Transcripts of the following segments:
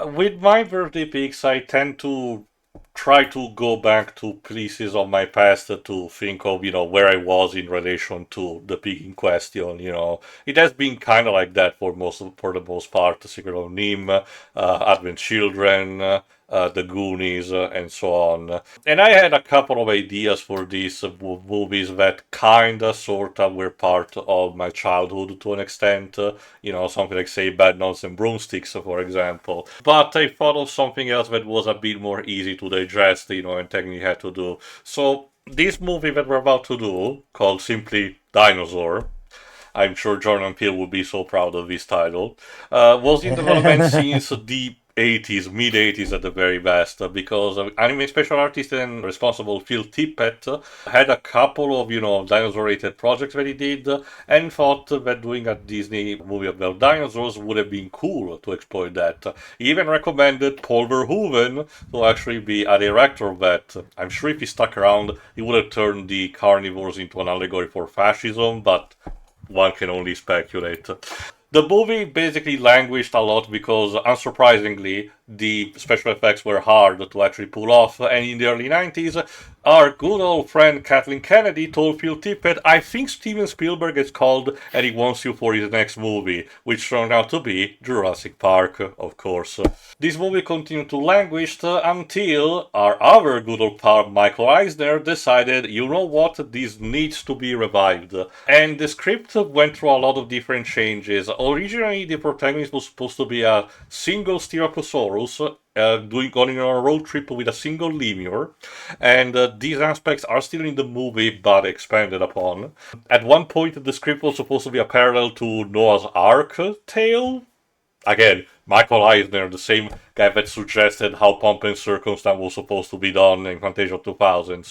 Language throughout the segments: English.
With my birthday picks, I tend to try to go back to pieces of my past to think of, where I was in relation to the pick in question. It has been kind of like that for the most part. Secret of Nim, Advent Children, The Goonies, and so on. And I had a couple of ideas for these movies that kinda, sorta were part of my childhood to an extent. Something like, say, Bad Nuts and Broomsticks, for example. But I thought of something else that was a bit more easy to digest, and technically had to do. So, this movie that we're about to do, called simply Dinosaur, I'm sure Jordan Peele would be so proud of this title, was in development since the 80s, mid 80s at the very best, because anime special artist and responsible Phil Tippett had a couple of, dinosaur related projects that he did, and thought that doing a Disney movie about dinosaurs would have been cool to exploit that. He even recommended Paul Verhoeven to actually be a director of that. I'm sure if he stuck around, he would have turned the carnivores into an allegory for fascism, but one can only speculate. The movie basically languished a lot because, unsurprisingly, the special effects were hard to actually pull off. And in the early 90s, our good old friend Kathleen Kennedy told Phil Tippett, I think Steven Spielberg is called and he wants you for his next movie, which turned out to be Jurassic Park, of course. This movie continued to languish until our other good old pal Michael Eisner decided, you know what, this needs to be revived. And the script went through a lot of different changes. Originally, the protagonist was supposed to be a single Styracosaurus going on a road trip with a single lemur, and these aspects are still in the movie but expanded upon. At one point, the script was supposed to be a parallel to Noah's Ark tale. Again, Michael Eisner, the same guy that suggested how Pomp and Circumstance was supposed to be done in Fantasia 2000.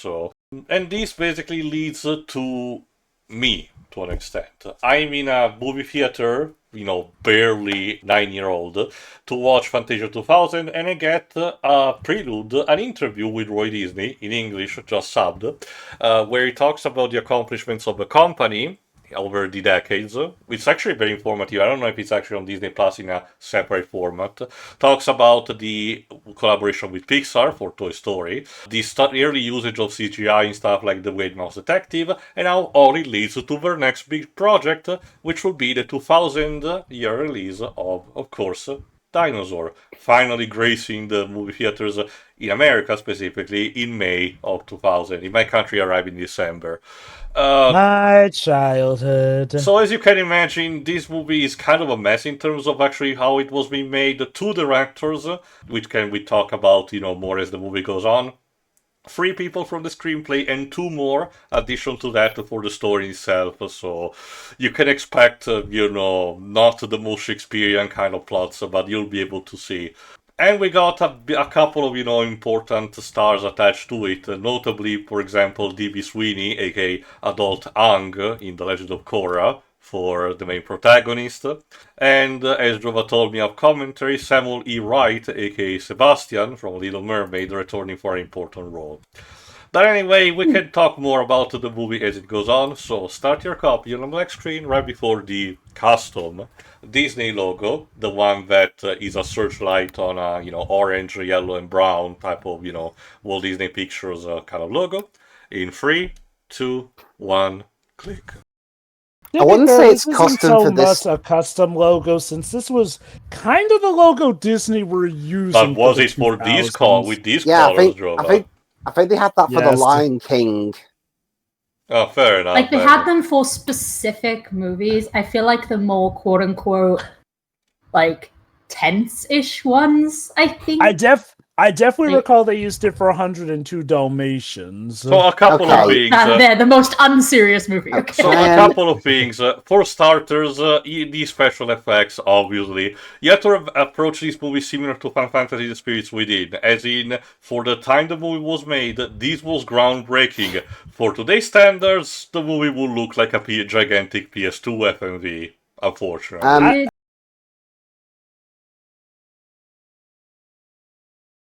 And this basically leads to me to an extent. I'm in a movie theater, barely 9-year-old, to watch Fantasia 2000, and I get a prelude, an interview with Roy Disney in English, just subbed, where he talks about the accomplishments of the company over the decades. It's actually very informative. I don't know if it's actually on Disney Plus in a separate format. Talks about the collaboration with Pixar for Toy Story, the early usage of CGI and stuff like the Wade Mouse Detective, and how all it leads to their next big project, which will be the 2000 year release of course, Dinosaur, finally gracing the movie theaters in America specifically in May of 2000. In my country, arrived in December. My childhood. So as you can imagine, this movie is kind of a mess in terms of actually how it was being made. Two directors, which can we talk about, more as the movie goes on. Three people from the screenplay and two more addition to that for the story itself. So you can expect, not the most Shakespearean kind of plots, but you'll be able to see. And we got a couple of, important stars attached to it, notably, for example, D.B. Sweeney, aka Adult Ang in The Legend of Korra, for the main protagonist. And as Jova told me of commentary, Samuel E. Wright, aka Sebastian from Little Mermaid, returning for an important role. But anyway, we can talk more about the movie as it goes on, so start your copy on the black screen right before the custom Disney logo, the one that is a searchlight on a, orange, yellow, and brown type of, Walt Disney Pictures kind of logo. In 3, 2, 1, click. I wouldn't say it's this custom isn't so for this. much a custom logo, since this was kind of the logo Disney were using. But was for it for these 2000s. with these Yeah, colors, Jova? I think they had that for the Yes. Lion King. Oh, fair enough. Like, they had them for specific movies. I feel like the more quote-unquote, like, tense-ish ones, I think. I definitely recall they used it for 102 Dalmatians. So a couple of things. They're the most unserious movie. Okay. So a couple of things. For starters, the special effects, obviously. You have to approach this movie similar to Final Fantasy The Spirits Within. As in, for the time the movie was made, this was groundbreaking. For today's standards, the movie would look like a gigantic PS2 FMV, unfortunately.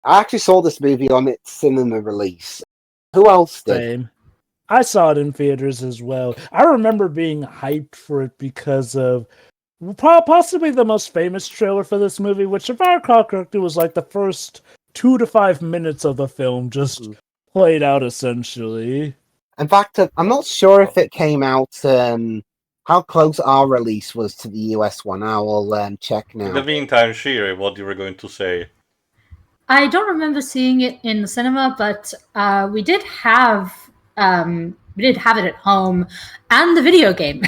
I actually saw this movie on its cinema release. Who else did? Same. I saw it in theaters as well. I remember being hyped for it because of Possibly the most famous trailer for this movie, which, if I recall correctly, was like the first 2 to 5 minutes of the film just played out, essentially. In fact, I'm not sure if it came out, how close our release was to the US one. I will check now. In the meantime, Shiri, what you were going to say? I don't remember seeing it in the cinema, but we did have it at home, and the video game.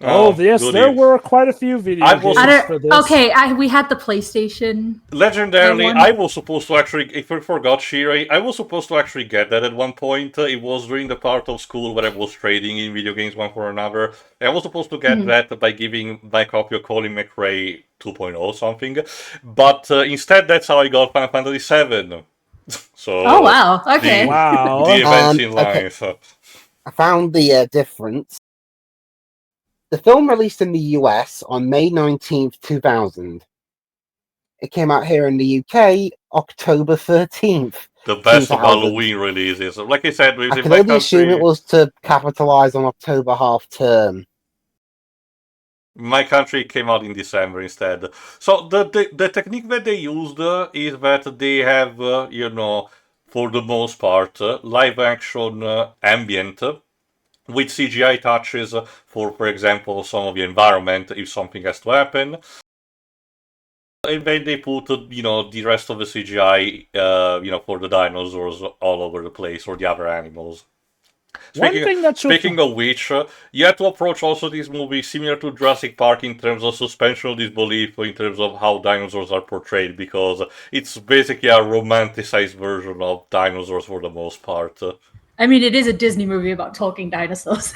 Oh, yes, goody. there were quite a few video games for this. Okay, we had the PlayStation. Legendarily, I was supposed to actually, if I forgot Shiri, I was supposed to actually get that at one point. It was during the part of school where I was trading in video games one for another. I was supposed to get that by giving my copy of Colin McRae 2.0 or something. But instead, that's how I got Final Fantasy 7. So, oh, wow. Okay. The events in life. I found the difference. The film released in the US on May 19th, 2000. It came out here in the UK October 13th. The best 2000. of Halloween releases. Like I said, I can only assume it was to capitalize on October half term. My country came out in December instead. So the technique that they used is that they have, for the most part, live action ambient with CGI touches for example, some of the environment if something has to happen. And then they put, the rest of the CGI, for the dinosaurs all over the place or the other animals. Speaking of which, you have to approach also this movie similar to Jurassic Park in terms of suspension of disbelief, in terms of how dinosaurs are portrayed, because it's basically a romanticized version of dinosaurs for the most part. I mean, it is a Disney movie about talking dinosaurs.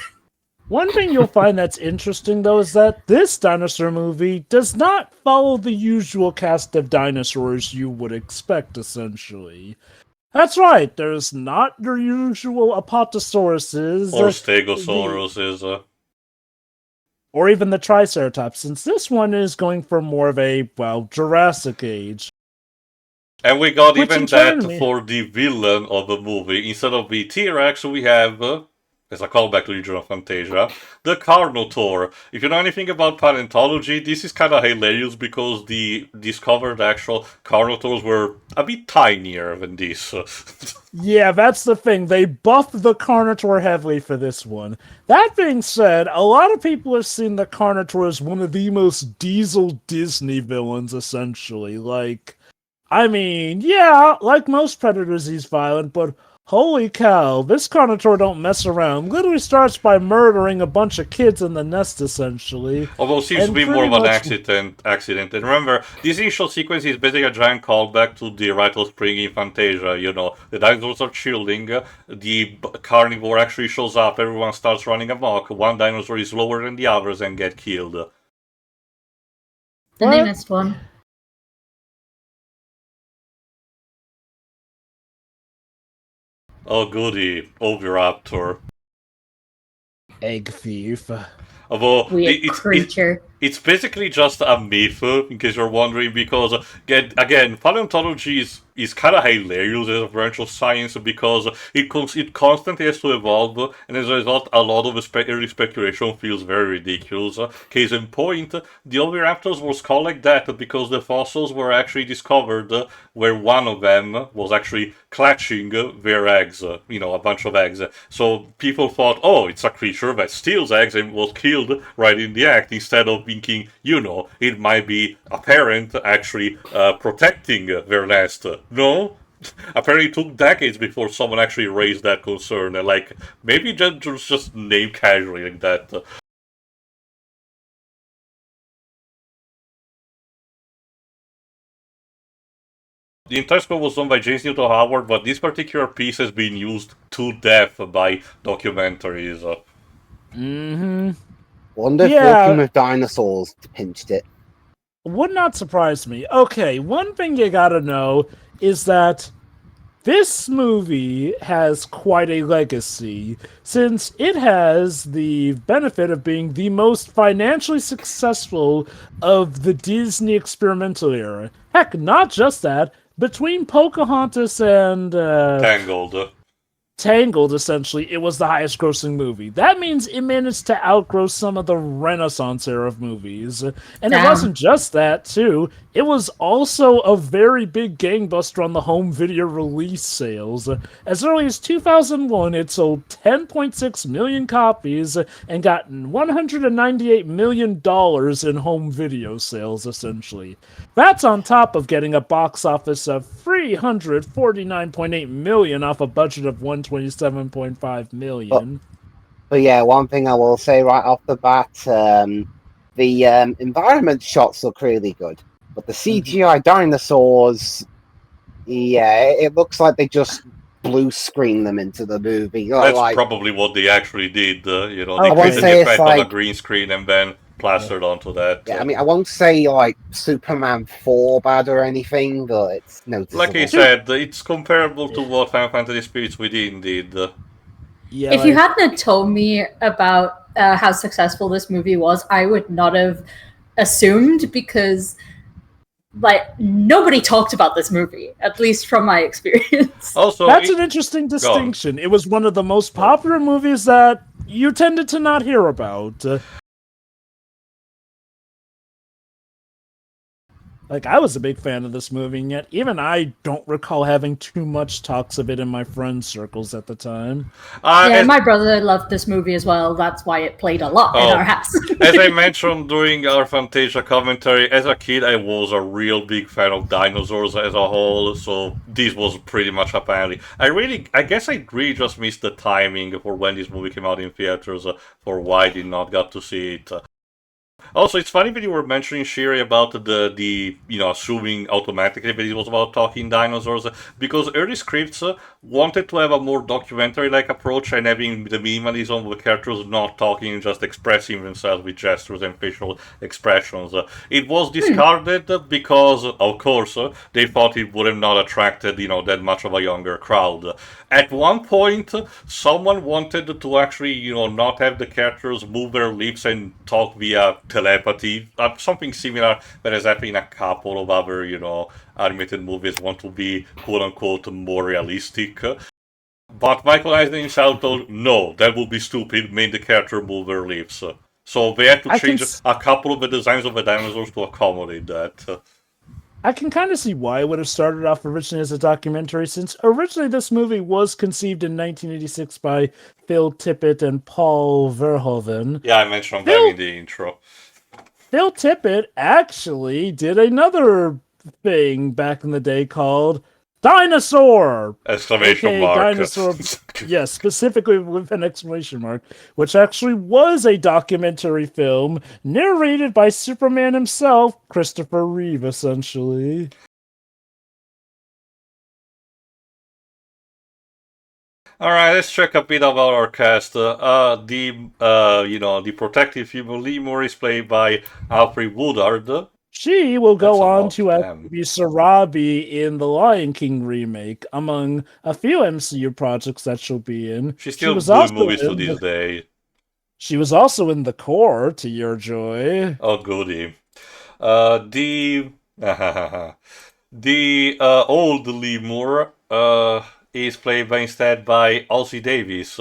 One thing you'll find that's interesting, though, is that this dinosaur movie does not follow the usual cast of dinosaurs you would expect, essentially. That's right, there's not your usual Apatosauruses. Or Stegosauruses. Or even the Triceratops, since this one is going for more of a, Jurassic Age. And we got even that for the villain of the movie. Instead of the T-Rex, we have, as a callback to Legion of Fantasia, the Carnotaur. If you know anything about paleontology, this is kind of hilarious because the discovered actual Carnotaurs were a bit tinier than this. Yeah, that's the thing. They buffed the Carnotaur heavily for this one. That being said, a lot of people have seen the Carnotaur as one of the most diesel Disney villains, essentially. Like most predators, he's violent, but holy cow, this Carnotaur don't mess around. Literally starts by murdering a bunch of kids in the nest, essentially. Although it seems to be more of an accident. And remember, this initial sequence is basically a giant callback to the Rite of Spring in Fantasia. The dinosaurs are chilling, the carnivore actually shows up, everyone starts running amok, one dinosaur is lower than the others and get killed. The newest one. Oh goody, Oviraptor. Egg thief. Although weird creature. It's basically just a myth, in case you're wondering, because, again, paleontology is kind of hilarious as a branch of science, because it constantly has to evolve, and as a result, a lot of early speculation feels very ridiculous. Case in point, the Oviraptors was called like that because the fossils were actually discovered where one of them was actually clutching their eggs, a bunch of eggs. So people thought, oh, it's a creature that steals eggs and was killed right in the act, instead of thinking, it might be a parent actually protecting their nest. No? Apparently it took decades before someone actually raised that concern. Like, maybe just named casually like that. The entire scope was done by James Newton Howard, but this particular piece has been used to death by documentaries. Mm-hmm. Wonder if Walking with Dinosaurs pinched it. Would not surprise me. Okay, one thing you gotta know is that this movie has quite a legacy, since it has the benefit of being the most financially successful of the Disney experimental era. Heck, not just that. Between Pocahontas and Tangled. Tangled, essentially, it was the highest grossing movie. That means it managed to outgross some of the Renaissance era of movies. And it Damn. wasn't just that, too. It was also a very big gangbuster on the home video release sales. As early as 2001, it sold 10.6 million copies and got $198 million in home video sales, essentially. That's on top of getting a box office of $349.8 million off a budget of $127.5 million. But yeah, one thing I will say right off the bat, the environment shots look really good, but the CGI dinosaurs, yeah, it looks like they just blue screen them into the movie. That's Like, probably what they actually did. They I won't created say the it's effect on a like- green screen and then plastered onto that. yeah, I mean, I won't say like Superman 4 bad or anything, but it's noticeable. Like I said, it's comparable to what Final Fantasy Spirits Within did. Yeah, If you hadn't told me about how successful this movie was, I would not have assumed, because like nobody talked about this movie, at least from my experience. Also, that's an interesting distinction. It was one of the most popular movies that you tended to not hear about. Like, I was a big fan of this movie, and yet even I don't recall having too much talks of it in my friend circles at the time. Yeah, my brother loved this movie as well. That's why it played a lot in our house. As I mentioned during our Fantasia commentary, as a kid I was a real big fan of dinosaurs as a whole, so this was pretty much a family. I guess I really just missed the timing for when this movie came out in theaters, for why I did not get to see it. Also, it's funny that you were mentioning, Sherry, about the assuming automatically that it was about talking dinosaurs, because early scripts wanted to have a more documentary-like approach and having the minimalism of the characters not talking, just expressing themselves with gestures and facial expressions. It was discarded because, of course, they thought it would have not attracted, that much of a younger crowd. At one point, someone wanted to actually, not have the characters move their lips and talk via telepathy, something similar that has happened in a couple of other, animated movies want to be quote-unquote more realistic. But Michael Eisner himself told, no, that would be stupid, made the character move their lips. So they had to change a couple of the designs of the dinosaurs to accommodate that. I can kind of see why it would have started off originally as a documentary, since originally this movie was conceived in 1986 by Phil Tippett and Paul Verhoeven. Yeah, I mentioned them in the intro. Phil Tippett actually did another thing back in the day called Dinosaur! Exclamation mark. Dinosaur, yes, specifically with an exclamation mark, which actually was a documentary film narrated by Superman himself, Christopher Reeve, essentially. All right, let's check a bit about our cast. The protective female lemur is played by Alfre Woodard. She will go on to be Sarabi in the Lion King remake, among a few MCU projects that she'll be in. She's still doing movies to this day. She was also in The Core, to your joy. Oh, goody. The old lemur is played instead by Ozzie Davis,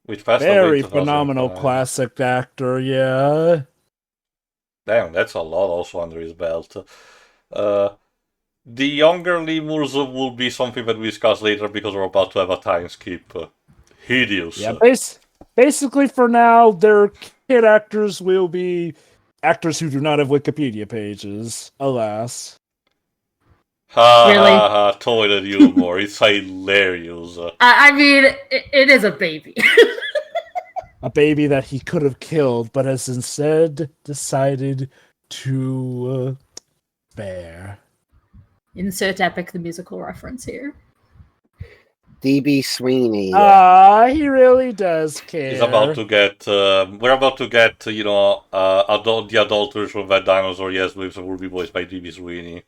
which passed away. Very phenomenal classic actor, yeah. Damn, that's a lot also under his belt. The younger lemurs will be something that we discuss later because we're about to have a time skip. Hideous. Yeah, basically for now, their kid actors will be actors who do not have Wikipedia pages, alas. Ha, toilet humor. It's hilarious. I mean, it is a baby. A baby that he could have killed, but has instead decided to bear. Insert Epic the musical reference here. DB Sweeney. He really does care. He's about to get. We're about to get. The adult version of that dinosaur. Yes, will be voiced by DB Sweeney.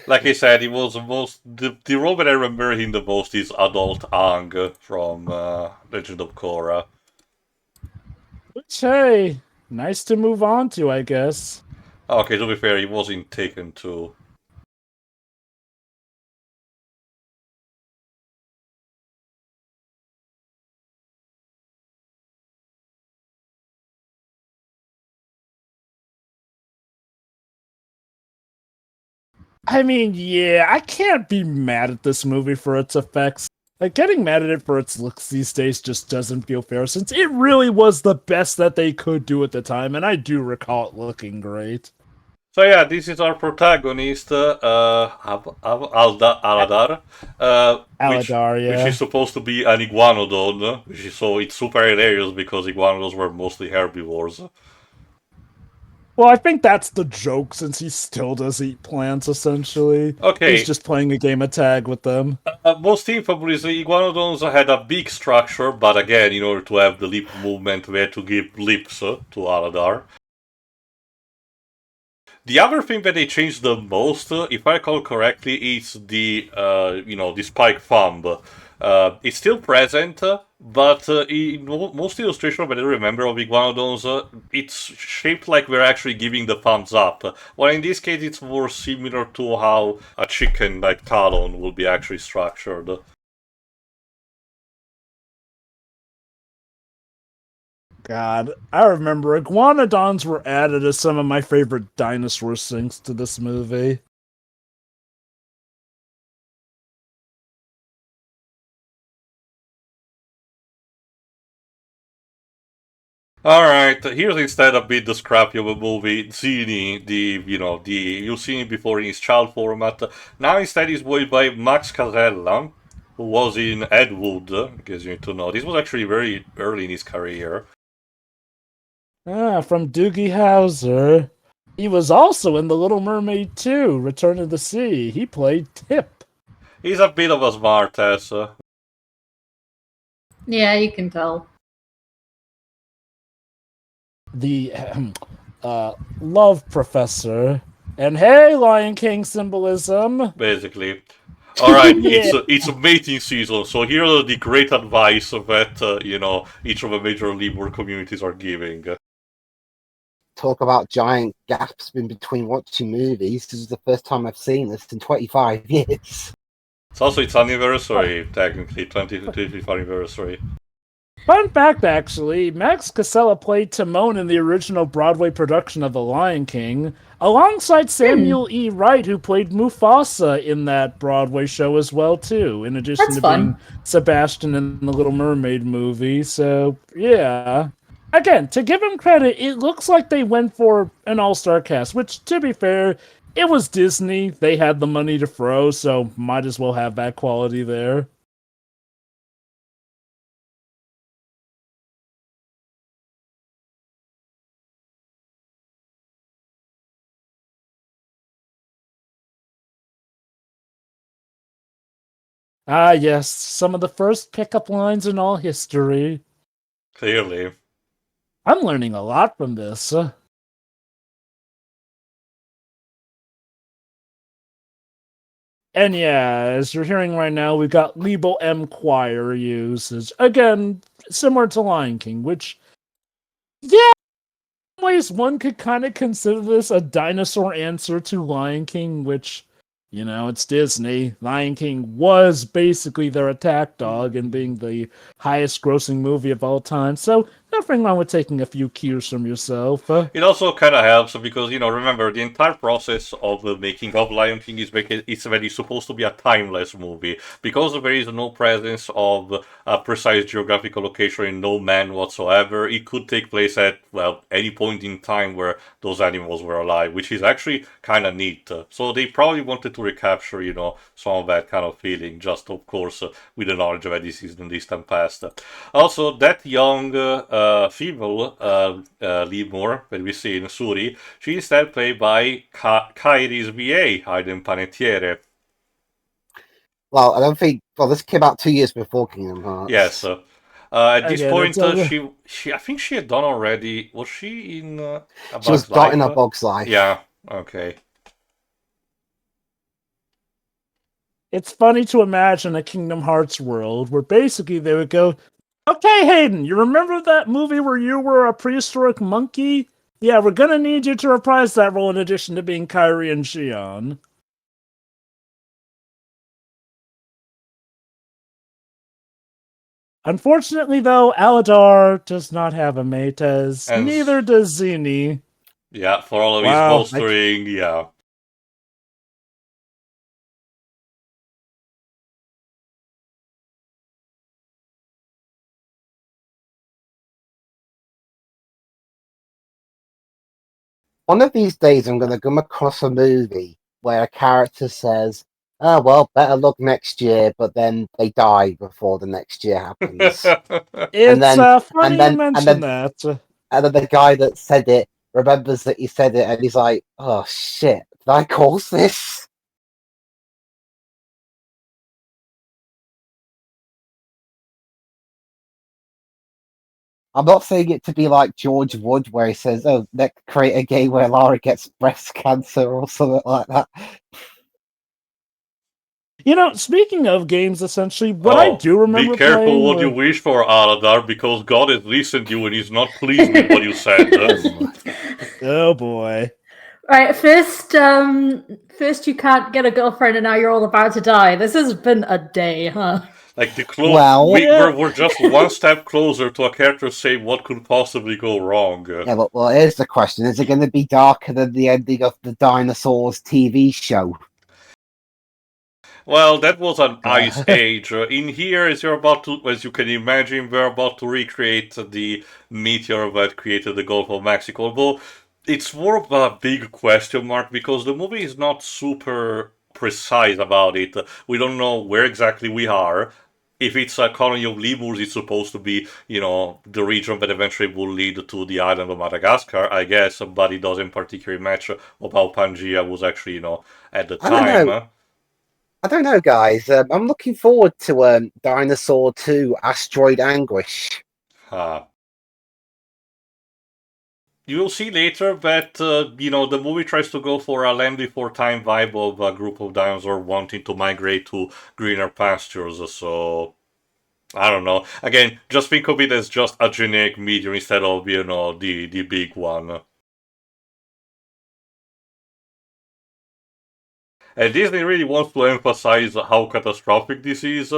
Like I said, he was the role that I remember him the most is adult Ang from Legend of Korra. Which, hey, nice to move on to, I guess. Okay, to be fair, he was in Taken 2. I mean, yeah, I can't be mad at this movie for its effects. Like, getting mad at it for its looks these days just doesn't feel fair, since it really was the best that they could do at the time, and I do recall it looking great. So yeah, this is our protagonist, Aladar, Aladar, which is yeah. supposed to be an iguanodon, so it's super hilarious because iguanodons were mostly herbivores. Well, I think that's the joke, since he still does eat plants, essentially. He's Okay, just playing a game of tag with them. most infamously, iguanodons had a big structure, but again, in order to have the lip movement, we had to give lips to Aladar. The other thing that they changed the most, if I recall correctly, is the spike thumb. It's still present, but in most illustrations that I remember of iguanodons, it's shaped like we're actually giving the thumbs up. While in this case, it's more similar to how a chicken like talon will be actually structured. God, I remember iguanodons were added as some of my favorite dinosaur things to this movie. Alright, here's instead a bit the scrappy of a movie, Zini, you've seen it before in his child format. Now instead he's voiced by Max Casella, who was in Ed Wood, in case you need to know. This was actually very early in his career. From Doogie Howser. He was also in The Little Mermaid 2, Return of the Sea. He played Tip. He's a bit of a smartass. Yeah, you can tell. The love professor. And hey, Lion King symbolism. Basically. Alright, Yeah. it's a mating season, so here are the great advice that, each of the major Libor communities are giving. Talk about giant gaps in between watching movies. This is the first time I've seen this in 25 years. It's also its anniversary, technically, 25th anniversary. Fun fact, actually, Max Casella played Timon in the original Broadway production of The Lion King, alongside Samuel E. Wright, who played Mufasa in that Broadway show as well, too, in addition That's to fun. being Sebastian in the Little Mermaid movie. So, yeah. Again, to give him credit, it looks like they went for an all-star cast, which, to be fair, it was Disney. They had the money to throw, so might as well have that quality there. Ah, yes, some of the first pickup lines in all history. Clearly. I'm learning a lot from this. And yeah, as you're hearing right now, we've got Lebo M choir usage. Again, similar to Lion King, which, yeah, in ways one could kind of consider this a dinosaur answer to Lion King, which, it's Disney. Lion King was basically their attack dog and being the highest grossing movie of all time. So nothing wrong with taking a few cues from yourself. It also kind of helps because, remember, the entire process of the making of Lion King is that it's supposed to be a timeless movie. Because there is no presence of a precise geographical location in no man whatsoever, it could take place at, well, any point in time where those animals were alive, which is actually kind of neat. So they probably wanted to recapture, some of that kind of feeling, just, of course, with the knowledge that this is in the distant past. Also, that young female Lemur that we see in Suri, she instead played by Kairi's VA, Hayden Panettiere. Well, I don't think. Well, this came out 2 years before Kingdom Hearts. Yes. At this Again, point, it's she, I think she had done already. Was she in A She was Bug's Dot in A Life? Bug's Life. Yeah. Okay. It's funny to imagine a Kingdom Hearts world where basically they would go, okay, Hayden, you remember that movie where you were a prehistoric monkey? Yeah, we're gonna need you to reprise that role in addition to being Kairi and Shion. Unfortunately, though, Aladar does not have a Metes, And neither does Zini. yeah, for all of his Wow, bolstering, yeah. One of these days, I'm going to come across a movie where a character says, "Oh well, better luck next year," but then they die before the next year happens. It's then- funny then- you and mention then- that. And then the guy that said it remembers that he said it, and he's like, "Oh shit, did I cause this?" I'm not saying it to be like George Wood, where he says, "Oh, let's create a game where Lara gets breast cancer" or something like that. Speaking of games, essentially, what I do remember be careful playing what you wish for, Aladar, because God has listened to you and he's not pleased with what you said. Oh boy. Right, first you can't get a girlfriend, and now you're all about to die. This has been a day, huh? Like we're just one step closer to a character saying what could possibly go wrong. Yeah, but well, here's the question: is it going to be darker than the ending of the Dinosaurs TV show? Well, that was an ice age. In here, as you can imagine, we're about to recreate the meteor that created the Gulf of Mexico. Although it's more of a big question mark because the movie is not super precise about it. We don't know where exactly we are. If it's a colony of lemurs, it's supposed to be, the region that eventually will lead to the island of Madagascar, I guess, but it doesn't particularly match of how Pangea was actually, at the time. I don't know, guys. I'm looking forward to Dinosaur 2 Asteroid Anguish. You will see later that, the movie tries to go for a Land Before Time vibe of a group of dinosaurs wanting to migrate to greener pastures, so... I don't know. Again, just think of it as just a generic meteor instead of, the big one. And Disney really wants to emphasize how catastrophic this is,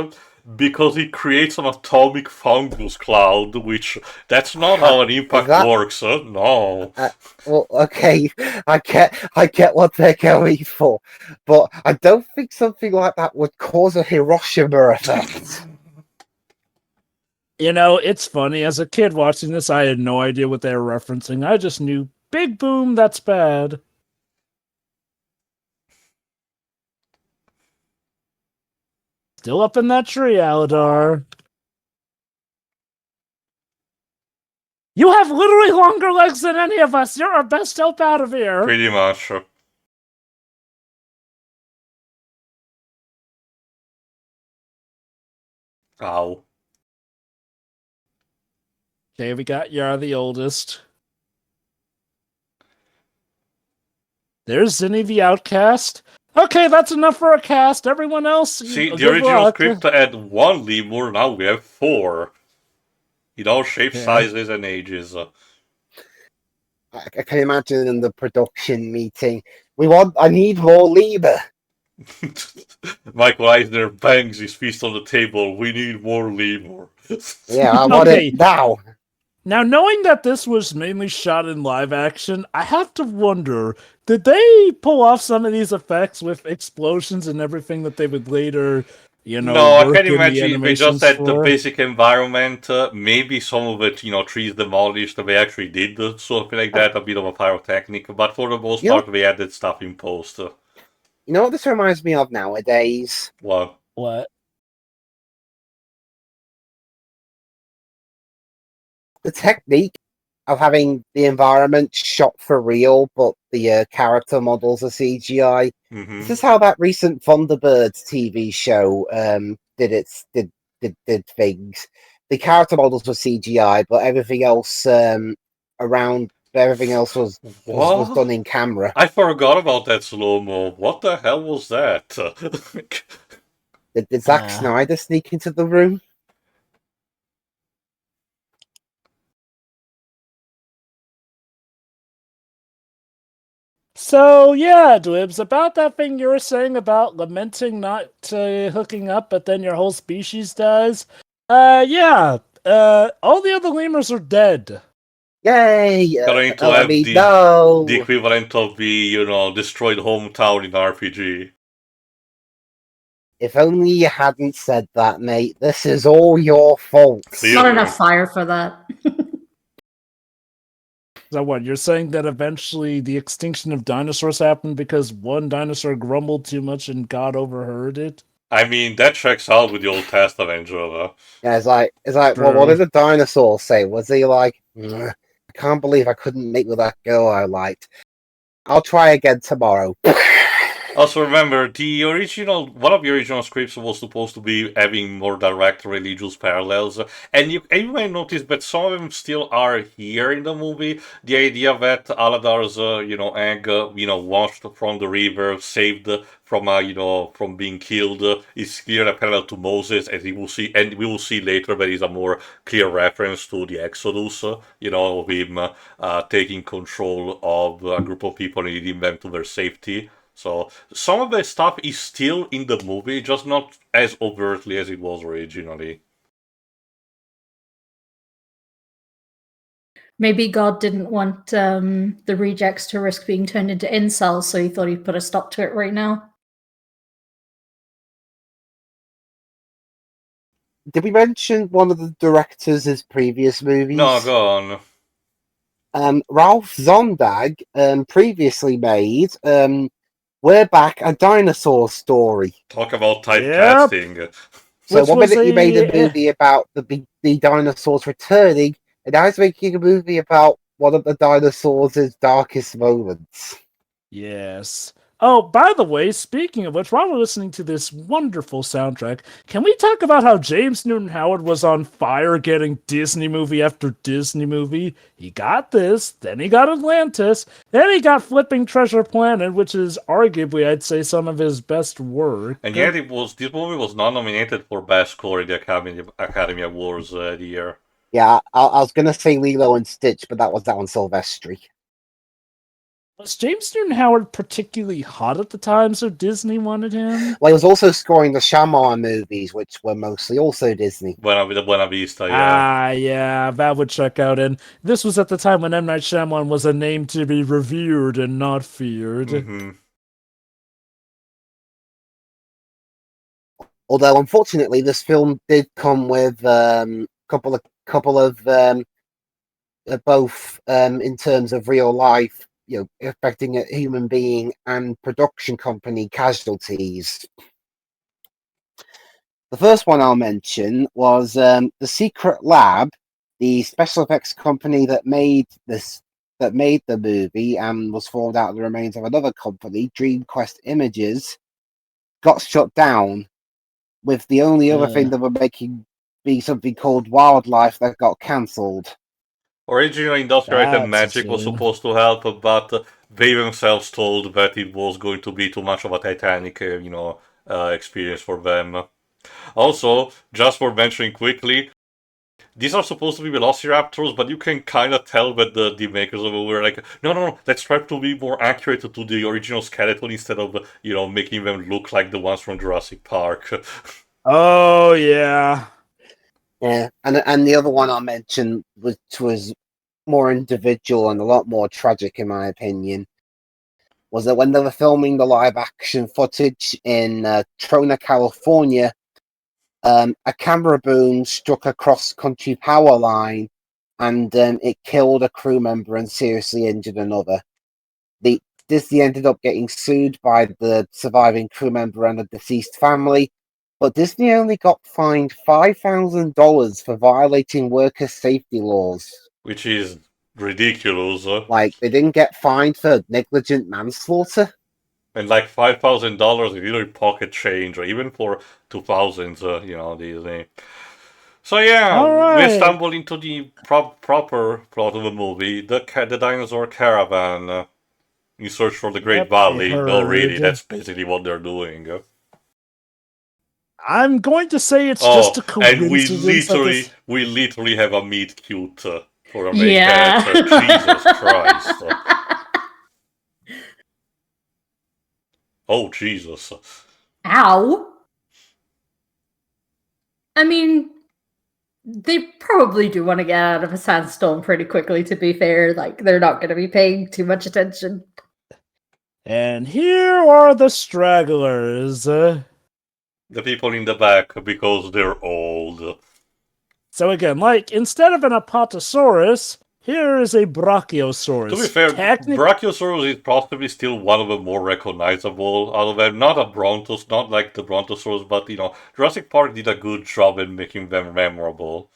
because it creates an atomic fungus cloud, which that's not how an impact works. No. Well, okay, I get what they're going for, but I don't think something like that would cause a Hiroshima effect. It's funny. As a kid watching this, I had no idea what they were referencing. I just knew, big boom, that's bad. Still up in that tree, Aladar. You have literally longer legs than any of us. You're our best help out of here. Pretty much. Ow. Okay, we got Yara the oldest. There's Zinni the outcast. Okay, that's enough for a cast. Everyone else, see, the original script had 1 lemur, now we have 4. In all shapes, sizes, and ages. I can imagine in the production meeting, I need more lemur. Michael Eisner bangs his fist on the table. We need more lemur. Yeah, I want it now. Now, knowing that this was mainly shot in live action, I have to wonder, did they pull off some of these effects with explosions and everything that they would later, No, I work can in the imagine they just animations had the for? basic environment, maybe some of it, trees demolished, they actually did something like that, a bit of a pyrotechnic, but for the most part, they added stuff in post. You know what this reminds me of nowadays? What? The technique of having the environment shot for real, but the character models are CGI. Mm-hmm. This is how that recent Thunderbirds TV show did things. The character models were CGI, but everything else was done in camera. I forgot about that slow-mo. What the hell was that? Did Zack Snyder sneak into the room? So, yeah, Dwibs, about that thing you were saying about lamenting not hooking up, but then your whole species does. All the other lemurs are dead. Yay! Going to have the equivalent of the, destroyed hometown in RPG. If only you hadn't said that, mate. This is all your fault. Not enough fire for that. So what, you're saying that eventually the extinction of dinosaurs happened because one dinosaur grumbled too much and God overheard it? I mean, that checks out with the Old Testament, Jova. Yeah, it's like, well, what True. did the dinosaur say? Was he like, I can't believe I couldn't mate with that girl I liked. I'll try again tomorrow. Also, remember, one of the original scripts was supposed to be having more direct religious parallels, and you may notice that some of them still are here in the movie. The idea that Aladar's, egg, washed from the river, saved from, from being killed, is clear a parallel to Moses, as we will see later that is a more clear reference to the Exodus, him taking control of a group of people and leading them to their safety. So some of the stuff is still in the movie, just not as overtly as it was originally. Maybe God didn't want the rejects to risk being turned into incels, so he thought he'd put a stop to it right now. Did we mention one of the directors' previous movies? No, go on. Ralph Zondag previously made We're Back, a Dinosaur Story. Talk about typecasting. So Which one was minute you made a a- movie about the dinosaurs returning, and now he's making a movie about one of the dinosaurs' darkest moments. Yes. Oh, by the way, speaking of which, while we're listening to this wonderful soundtrack, can we talk about how James Newton Howard was on fire getting Disney movie after Disney movie? He got this, then he got Atlantis, then he got Flipping Treasure Planet, which is arguably, I'd say, some of his best work. And yet this movie was not nominated for Best Score in the Academy Awards the year. Yeah, I was gonna say Lilo and Stitch, but that was Alan Silvestri. Was James Newton Howard particularly hot at the time, so Disney wanted him? Well, he was also scoring the Shyamalan movies, which were mostly also Disney. Buena Vista, yeah. Yeah, that would check out. And this was at the time when M. Night Shyamalan was a name to be revered and not feared. Mm-hmm. Although, unfortunately, this film did come with couple of both in terms of real life, affecting a human being and production company casualties. The first one I'll mention was the Secret Lab, the special effects company that made the movie and was formed out of the remains of another company, DreamQuest Images, got shut down, with the only other thing that were making be something called Wildlife that got cancelled. Originally, Industrial Light and That's Magic was insane. supposed to help, but they themselves told that it was going to be too much of a Titanic, experience for them. Also, just for mentioning quickly, these are supposed to be Velociraptors, but you can kind of tell that the makers of it were like, no, let's try to be more accurate to the original skeleton instead of, making them look like the ones from Jurassic Park. Oh, yeah. Yeah, and the other one I mentioned, which was more individual and a lot more tragic, in my opinion, was that when they were filming the live action footage in Trona, California, a camera boom struck a cross-country power line, and it killed a crew member and seriously injured another. Disney ended up getting sued by the surviving crew member and the deceased family, but Disney only got fined $5,000 for violating worker safety laws. Which is ridiculous. Like, they didn't get fined for negligent manslaughter. And like $5,000 is either pocket change or even for 2000s, Disney. So yeah, we stumbled into the proper plot of the movie, the dinosaur caravan in search for the Great Valley. No, really, that's basically what they're doing. I'm going to say it's just a And coincidence. we literally have a meet cute for our main Yeah. character. Jesus Christ. Oh, Jesus. Ow. I mean, they probably do want to get out of a sandstorm pretty quickly, to be fair. Like, they're not going to be paying too much attention. And here are the stragglers. The people in the back, because they're old. So again, like, instead of an Apatosaurus, here is a To be Brachiosaurus. fair, Technically, Brachiosaurus is possibly still one of the more recognizable out of them. Not a Brontos, not like the Brontosaurus, but Jurassic Park did a good job in making them memorable.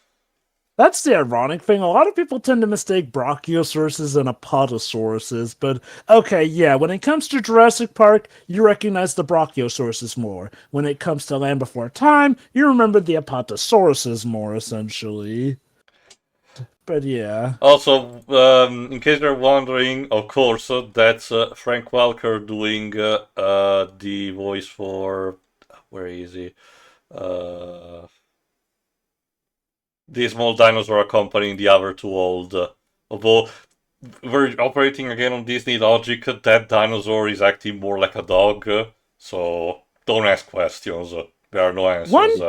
that's the ironic thing. A lot of people tend to mistake Brachiosauruses and Apatosauruses, but okay, yeah, when it comes to Jurassic Park, you recognize the Brachiosauruses more. When it comes to Land Before Time, you remember the Apatosauruses more, essentially. But yeah. Also, in case you're wondering, of course, that's Frank Welker doing the voice for... Where is he? The small dinosaur accompanying the other two old. Although we're operating again on Disney logic, that dinosaur is acting more like a dog. So don't ask questions. There are no answers.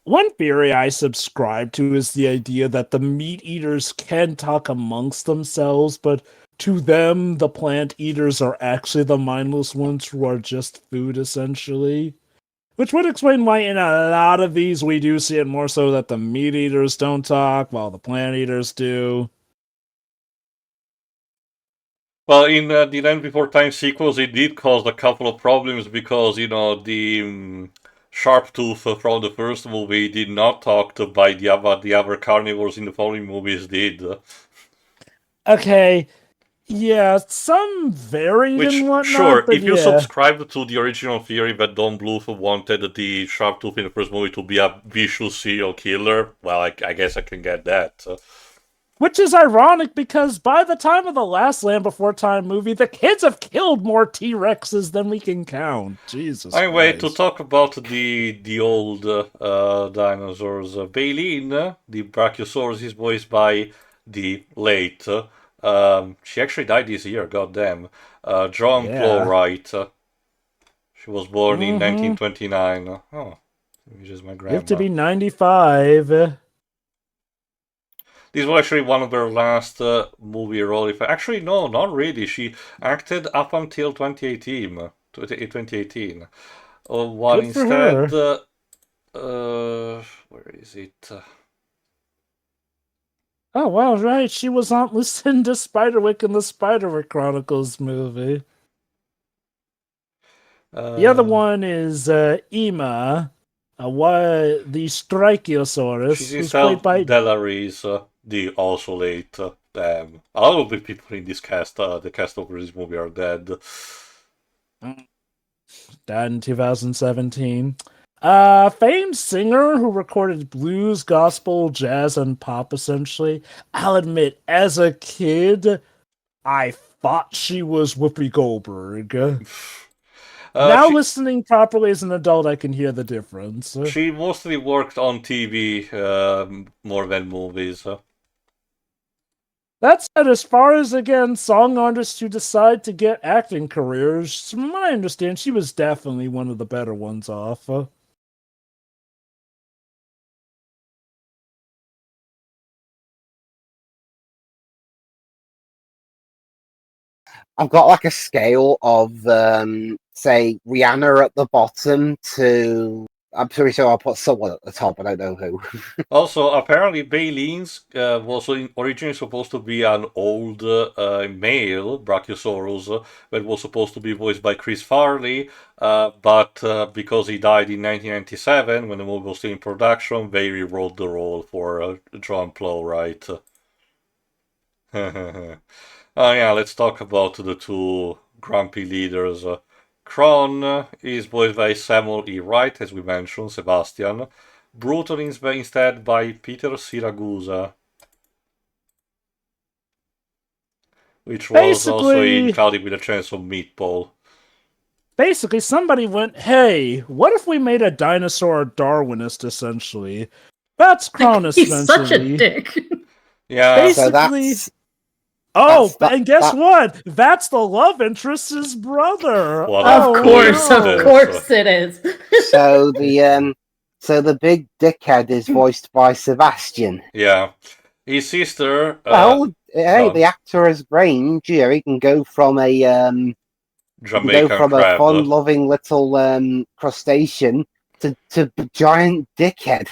One theory I subscribe to is the idea that the meat eaters can talk amongst themselves, but to them, the plant eaters are actually the mindless ones who are just food, essentially. Which would explain why in a lot of these we do see it more so that the meat eaters don't talk while the plant eaters do. Well, in the Land Before Time sequels, it did cause a couple of problems because, the sharp tooth from the first movie did not talk to by the other carnivores in the following movies did. Okay, yeah, some varied Which, and whatnot, sure, but if you yeah. subscribe to the original theory that Don Bluth wanted the sharp tooth in the first movie to be a vicious serial killer, well, I guess I can get that. Which is ironic because by the time of the last Land Before Time movie, the kids have killed more T-Rexes than we can count. Jesus Anyway, Christ. to talk about the old dinosaurs, Baleen, the Brachiosaurus, is voiced by the late. She actually died this year, goddamn. Joan Yeah. Plowright. She was born in 1929. Oh, which is my grandma. You have to be 95. This was actually one of her last movie roles. Actually, no, not really. She acted up until 2018. 2018. One Good for instead. her. Where is it? Oh, wow, right. She was Aunt Lucinda Spiderwick in the Spiderwick Chronicles movie. The other one is Ema, the Strachiosaurus, She's who's played by Delaris, the also late. A lot of the people in this cast, the cast of this movie, are dead. Died in 2017. Famed singer who recorded blues, gospel, jazz, and pop, essentially. I'll admit, as a kid, I thought she was Whoopi Goldberg. Now, listening properly as an adult, I can hear the difference. She mostly worked on TV more than movies. That said, as far as, again, song artists who decide to get acting careers, from what I understand, she was definitely one of the better ones off. I've got like a scale of, say, Rihanna at the bottom to... I'm pretty sure I'll put someone at the top, I don't know who. Also, apparently Baleen's was originally supposed to be an old male Brachiosaurus that was supposed to be voiced by Chris Farley, but because he died in 1997 when the movie was still in production, they rewrote the role for John Plowright. Oh yeah, let's talk about the two grumpy leaders. Kron is voiced by Samuel E. Wright, as we mentioned, Sebastian. Bruton is instead by Peter Siragusa, which was also in Cloudy with a Chance of Meatball. Basically, somebody went, hey, what if we made a dinosaur Darwinist, essentially? That's Cronus, He's such a dick. Yeah. Basically... and guess what? That's the love interest's brother. Well, of course it is. So the big dickhead is voiced by Sebastian. Yeah, his sister. The actor has range. Yeah, he can go from a crab. fun-loving little crustacean to giant dickhead.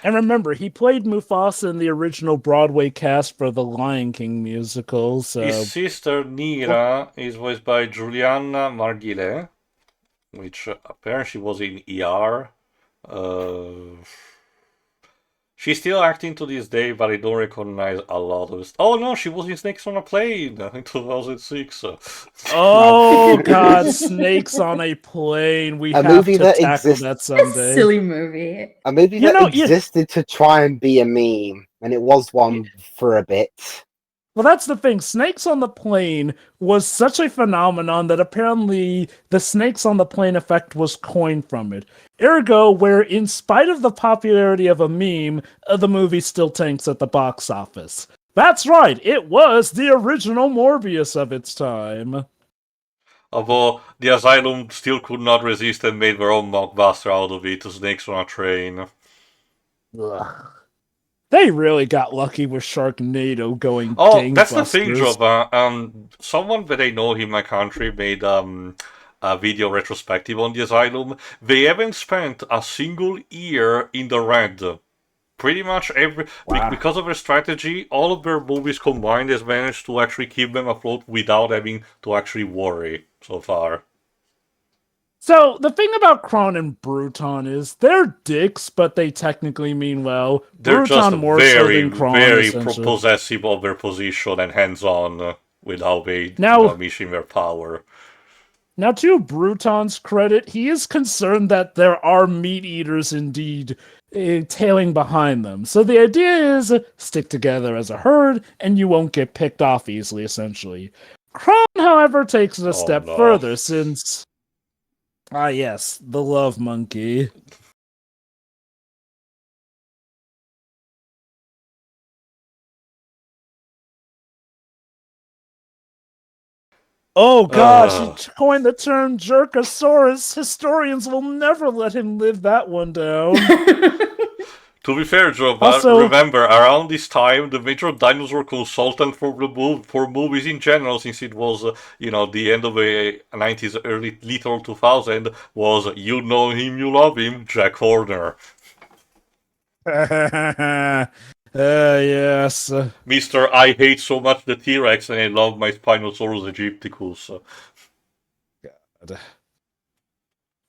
And remember, he played Mufasa in the original Broadway cast for the Lion King musical, His so... sister Nira is voiced by Juliana Margulies, which apparently was in ER. She's still acting to this day, but I don't recognize a lot of it. Oh no, she was in Snakes on a Plane in 2006. Oh god, Snakes on a Plane. We A have movie to that tackle exists- that A someday. silly movie. A movie You that know, existed to try and be a meme, and it was one for a bit. Well, that's the thing. Snakes on the Plane was such a phenomenon that apparently the Snakes on the Plane effect was coined from it. Ergo, where in spite of the popularity of a meme, the movie still tanks at the box office. That's right, it was the original Morbius of its time. Although the Asylum still could not resist and made their own mockbuster out of it, Snakes on a Train. Ugh. They really got lucky with Sharknado going Oh, gangbusters. that's the thing, Job. Someone that I know in my country made a video retrospective on the Asylum. They haven't spent a single year in the red. Pretty much because of their strategy, all of their movies combined has managed to actually keep them afloat without having to actually worry so far. So, the thing about Kron and Bruton is they're dicks, but they technically mean well. They're Bruton just more very, so than Kron, very essentially. possessive of their position and hands-on with how they mission their power. Now, to Bruton's credit, he is concerned that there are meat eaters indeed tailing behind them. So the idea is stick together as a herd, and you won't get picked off easily, essentially. Kron, however, takes it a step further, since... Ah, yes, the love monkey. Oh gosh, he coined the term Jerkosaurus. Historians will never let him live that one down. To be fair, Joe, Also, remember, around this time, the major dinosaur consultant for movies in general, since it was, the end of the 90s, early, little 2000, was, you know him, you love him, Jack Horner. Yes. Mr. I hate so much the T-Rex and I love my Spinosaurus aegypticus. God.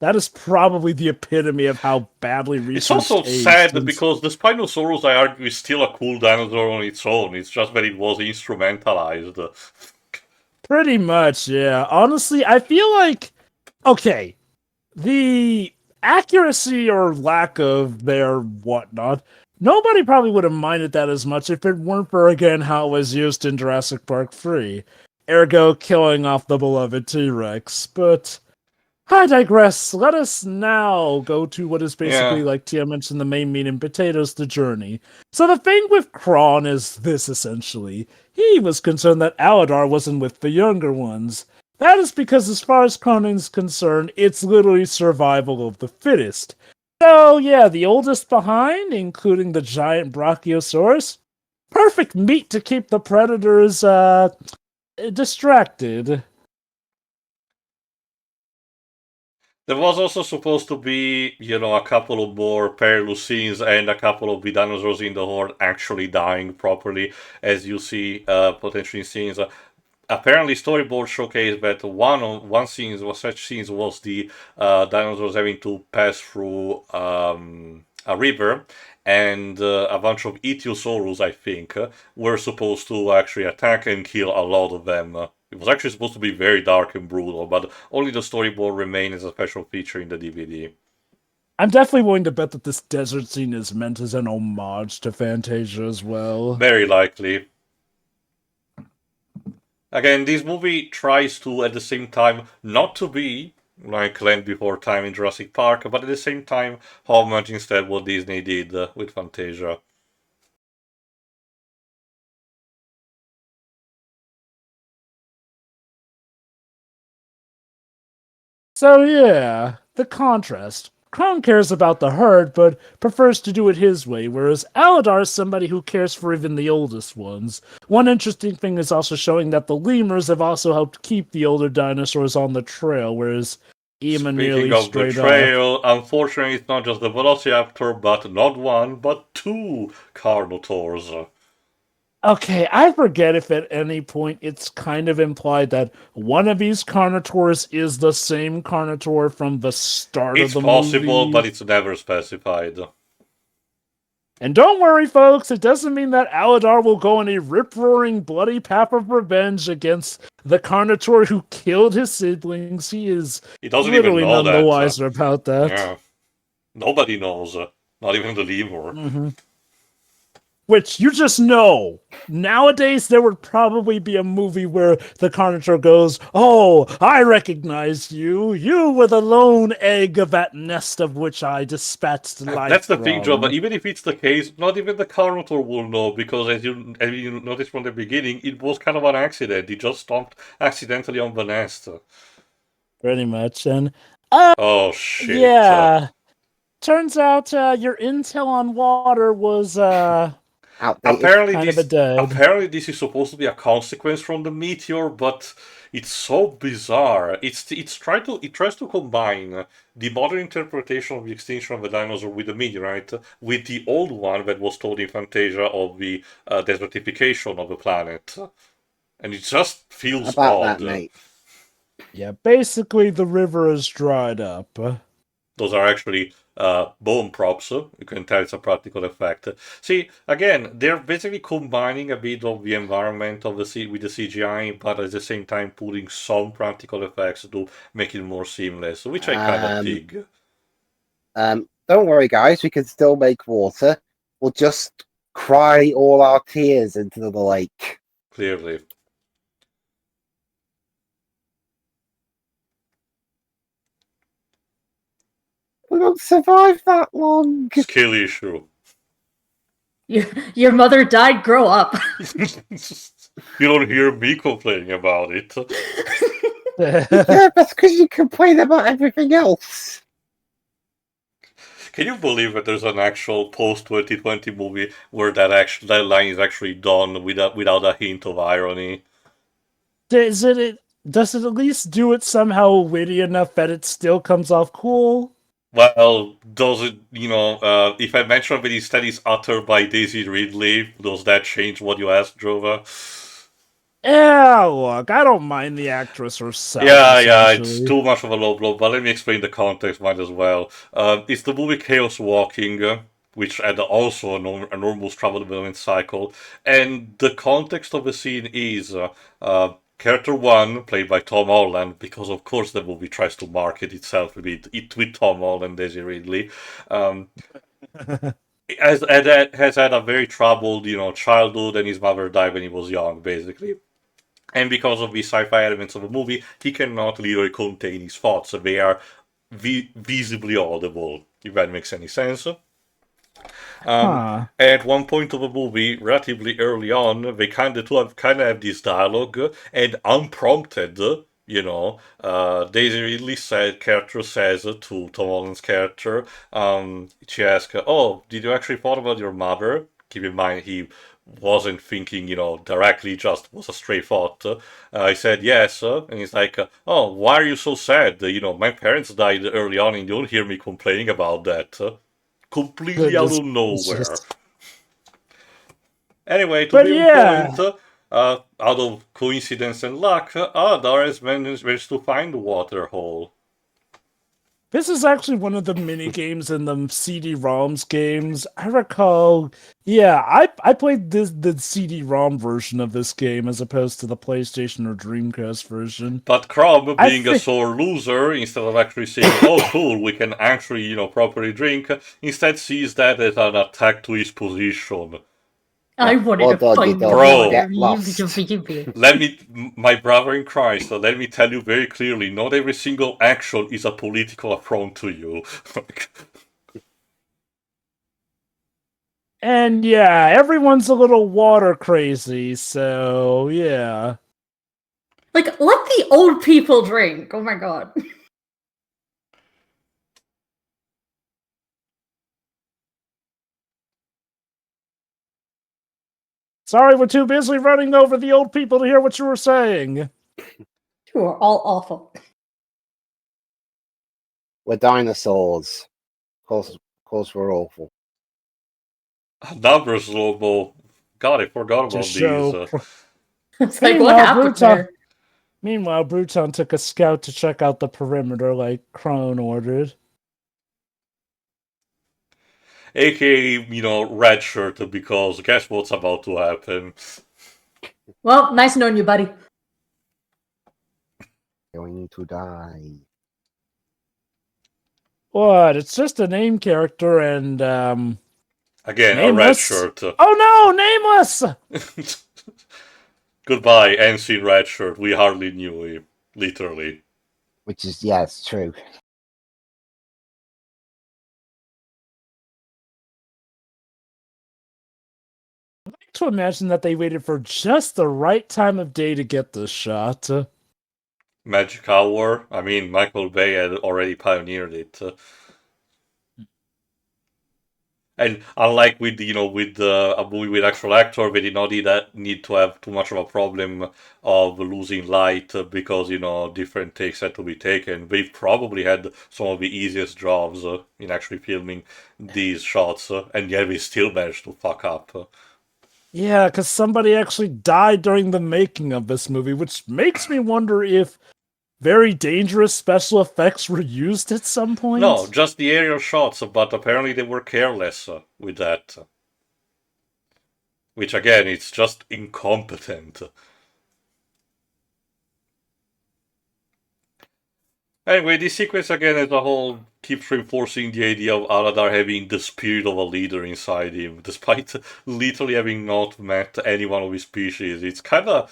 That is probably the epitome of how badly researched. It's also sad because the Spinosaurus, I argue, is still a cool dinosaur on its own. It's just that it was instrumentalized. Pretty much, yeah. Honestly, I feel like... Okay, the accuracy or lack of their whatnot, nobody probably would have minded that as much if it weren't for, again, how it was used in Jurassic Park 3. Ergo, killing off the beloved T-Rex. But I digress. Let us now go to what is basically, like Tia mentioned, the main meat and potatoes, the journey. So the thing with Kron is this, essentially. He was concerned that Aladar wasn't with the younger ones. That is because, as far as Kron's concerned, it's literally survival of the fittest. So, yeah, the oldest behind, including the giant Brachiosaurus, perfect meat to keep the predators, distracted. There was also supposed to be, a couple of more perilous scenes and a couple of the dinosaurs in the horde actually dying properly, as you see potentially in scenes. Apparently, storyboard showcased that one scene was such scenes was the dinosaurs having to pass through a river, and a bunch of Ichthyosaurus, I think, were supposed to actually attack and kill a lot of them. It was actually supposed to be very dark and brutal, but only the storyboard remained as a special feature in the DVD. I'm definitely willing to bet that this desert scene is meant as an homage to Fantasia as well. Very likely. Again, this movie tries to, at the same time, not to be like Land Before Time in Jurassic Park, but at the same time, homage instead what Disney did with Fantasia. So yeah, the contrast. Kron cares about the herd, but prefers to do it his way, whereas Aladar is somebody who cares for even the oldest ones. One interesting thing is also showing that the lemurs have also helped keep the older dinosaurs on the trail, whereas even Speaking nearly of straight up. betrayal, unfortunately, it's not just the Velociraptor, but not one, but two Carnotaurs. Okay, I forget if at any point it's kind of implied that one of these Carnotaurs is the same Carnotaur from the start of It's the possible, movie. but it's never specified. And don't worry, folks, it doesn't mean that Aladar will go on a rip-roaring, bloody path of revenge against the Carnotaur who killed his siblings. He is He doesn't even literally know none the that. wiser about that. Yeah. Nobody knows. Not even the lemur. Mm-hmm. Which you just know. Nowadays, there would probably be a movie where the Carnotaur goes, "Oh, I recognize you. You were the lone egg of that nest of which I dispatched life That's the thing, Joe, from." but even if it's the case, not even the Carnotaur will know, because as you noticed from the beginning, it was kind of an accident. He just stomped accidentally on the nest. Pretty much. And, Oh, shit. yeah. Turns out your intel on water was Outdated. Apparently this is supposed to be a consequence from the meteor, but it's so bizarre. It tries to combine the modern interpretation of the extinction of the dinosaur with the meteorite with the old one that was told in Fantasia of the desertification of the planet, and it just feels About odd. that, mate. Yeah, basically the river is dried up. Those are actually bone props. You can tell it's a practical effect. See, again, they're basically combining a bit of the environment of the with the CGI, but at the same time putting some practical effects to make it more seamless, which I kind of dig. Don't worry, guys. We can still make water. We'll just cry all our tears into the lake. Clearly. We won't survive that long. Skill issue. Your mother died. Grow up. You don't hear me complaining about it. Yeah, that's because you complain about everything else. Can you believe that there's an actual post 2020 movie where that line is actually done without a hint of irony? Does it at least do it somehow witty enough that it still comes off cool? Well, does it, if I mention that instead is uttered by Daisy Ridley, does that change what you asked, Drova? Yeah, look, I don't mind the actress herself. Yeah, it's too much of a low blow, but let me explain the context, might as well. It's the movie Chaos Walking, which had also an enormous travel development cycle, and the context of the scene is character one, played by Tom Holland, because of course the movie tries to market itself with Tom Holland and Daisy Ridley. Has had a very troubled, childhood, and his mother died when he was young, basically. And because of the sci-fi elements of the movie, he cannot literally contain his thoughts. They are visibly audible, if that makes any sense. At one point of the movie, relatively early on, they kind of have this dialogue, and unprompted, Daisy Ridley character says to Tom Holland's character, she asks, "Oh, did you actually thought about your mother?" Keep in mind, he wasn't thinking, directly, just was a stray thought. I said yes, and he's like, "Oh, why are you so sad? My parents died early on, and you don't hear me complaining about that." Completely out of nowhere. Anyway, to be on point, out of coincidence and luck, Adar has managed to find the water hole. This is actually one of the mini games in the CD-ROMs games. I recall, I played the CD-ROM version of this game as opposed to the PlayStation or Dreamcast version. But Crom, being a sore loser, instead of actually saying, "Oh, cool, we can actually, properly drink," instead sees that as an attack to his position. I wanted to find Bro, water. let me, my brother in Christ, let me tell you very clearly, not every single action is a political affront to you. And yeah, everyone's a little water crazy, so yeah. Like, let the old people drink. Oh my god. Sorry, we're too busy running over the old people to hear what you were saying. You are all awful. We're dinosaurs. Of course we're awful. Numbers slow-mo. God, I forgot To about these. show. It's like, what Meanwhile, happened Bruton. there? Meanwhile, Bruton took a scout to check out the perimeter like Crone ordered. AKA, red shirt, because guess what's about to happen? Well, nice knowing you, buddy. Going to die. What? It's just a name character and Again, a red nameless. shirt. Oh no, nameless! Goodbye, Ensign Red Shirt. We hardly knew him. Literally. Which is, yeah, it's true. I like to imagine that they waited for just the right time of day to get this shot. Magic Hour. I mean, Michael Bay had already pioneered it. And unlike with with a movie with actual actor, they did not need to have too much of a problem of losing light because different takes had to be taken. They probably had some of the easiest jobs in actually filming these shots, and yet they still managed to fuck up. Yeah, because somebody actually died during the making of this movie, which makes me wonder if very dangerous special effects were used at some point. No, just the aerial shots, but apparently they were careless with that. Which again, it's just incompetent. Anyway, this sequence again as a whole keeps reinforcing the idea of Aladar having the spirit of a leader inside him, despite literally having not met any one of his species. It's kind of,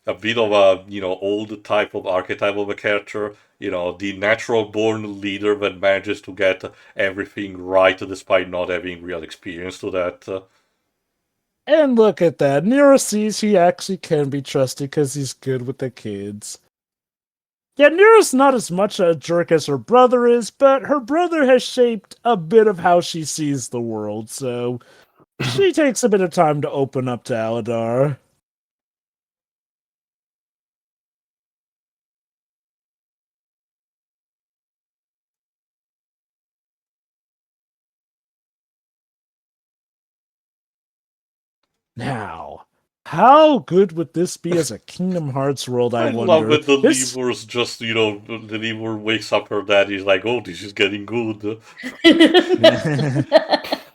a bit of a, old type of archetype of a character, the natural born leader that manages to get everything right despite not having real experience to that. And look at that. Nero sees he actually can be trusted because he's good with the kids. Yeah, Nero's not as much a jerk as her brother is, but her brother has shaped a bit of how she sees the world, so she takes a bit of time to open up to Aladar. Now, how good would this be as a Kingdom Hearts world, I wonder? Love that the Lemur's just, the Lemur wakes up her dad, he's like, oh, this is getting good. To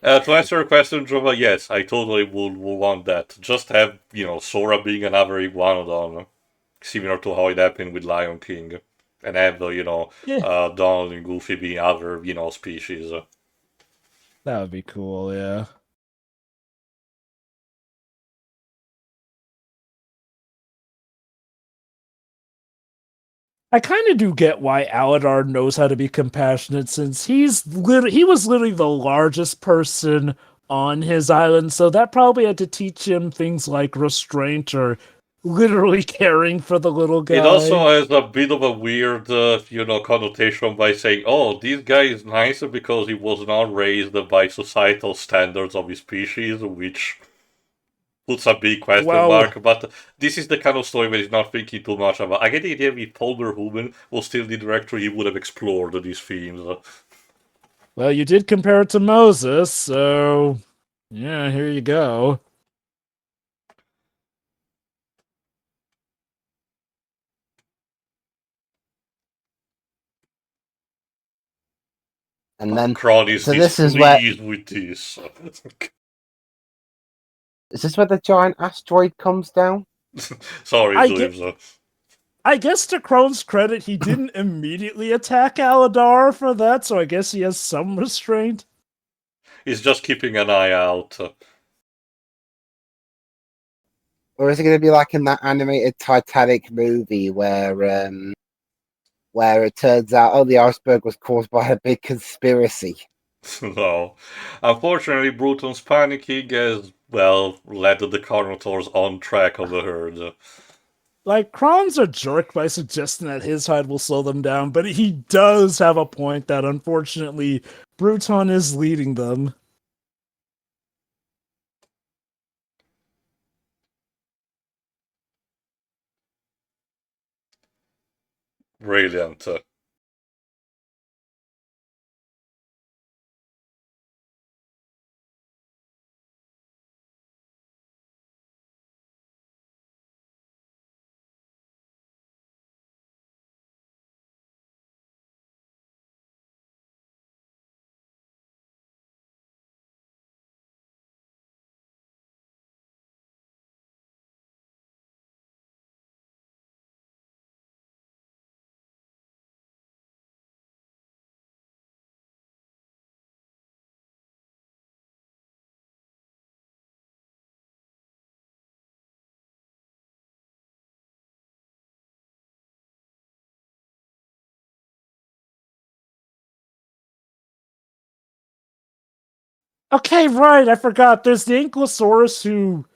answer your question, Jova, yes, I totally would want that. Just have, Sora being another Iguanodon, similar to how it happened with Lion King. And have, Donald and Goofy being other, species. That would be cool, yeah. I kind of do get why Aladar knows how to be compassionate, since he was literally the largest person on his island, so that probably had to teach him things like restraint or literally caring for the little guy. It also has a bit of a weird, connotation by saying, oh, this guy is nicer because he was not raised by societal standards of his species, which puts a big question mark, but this is the kind of story where he's not thinking too much about. I get the idea if Paul Verhoeven was still the director, he would have explored these themes. Well, you did compare it to Moses, so yeah, here you go. And then, Kron is so this is where with this. is this where the giant asteroid comes down? Sorry, I guess to Krone's credit, he didn't immediately attack Aladar for that, so I guess he has some restraint. He's just keeping an eye out. Or is it going to be like in that animated Titanic movie where it turns out, oh, the iceberg was caused by a big conspiracy? No. Unfortunately, Bruton's panicking has, well, led the Carnotaurs on track of the herd. Like, Kron's a jerk by suggesting that his hide will slow them down, but he does have a point that, unfortunately, Bruton is leading them. Brilliant. Okay, right. I forgot. There's the Ankylosaurus who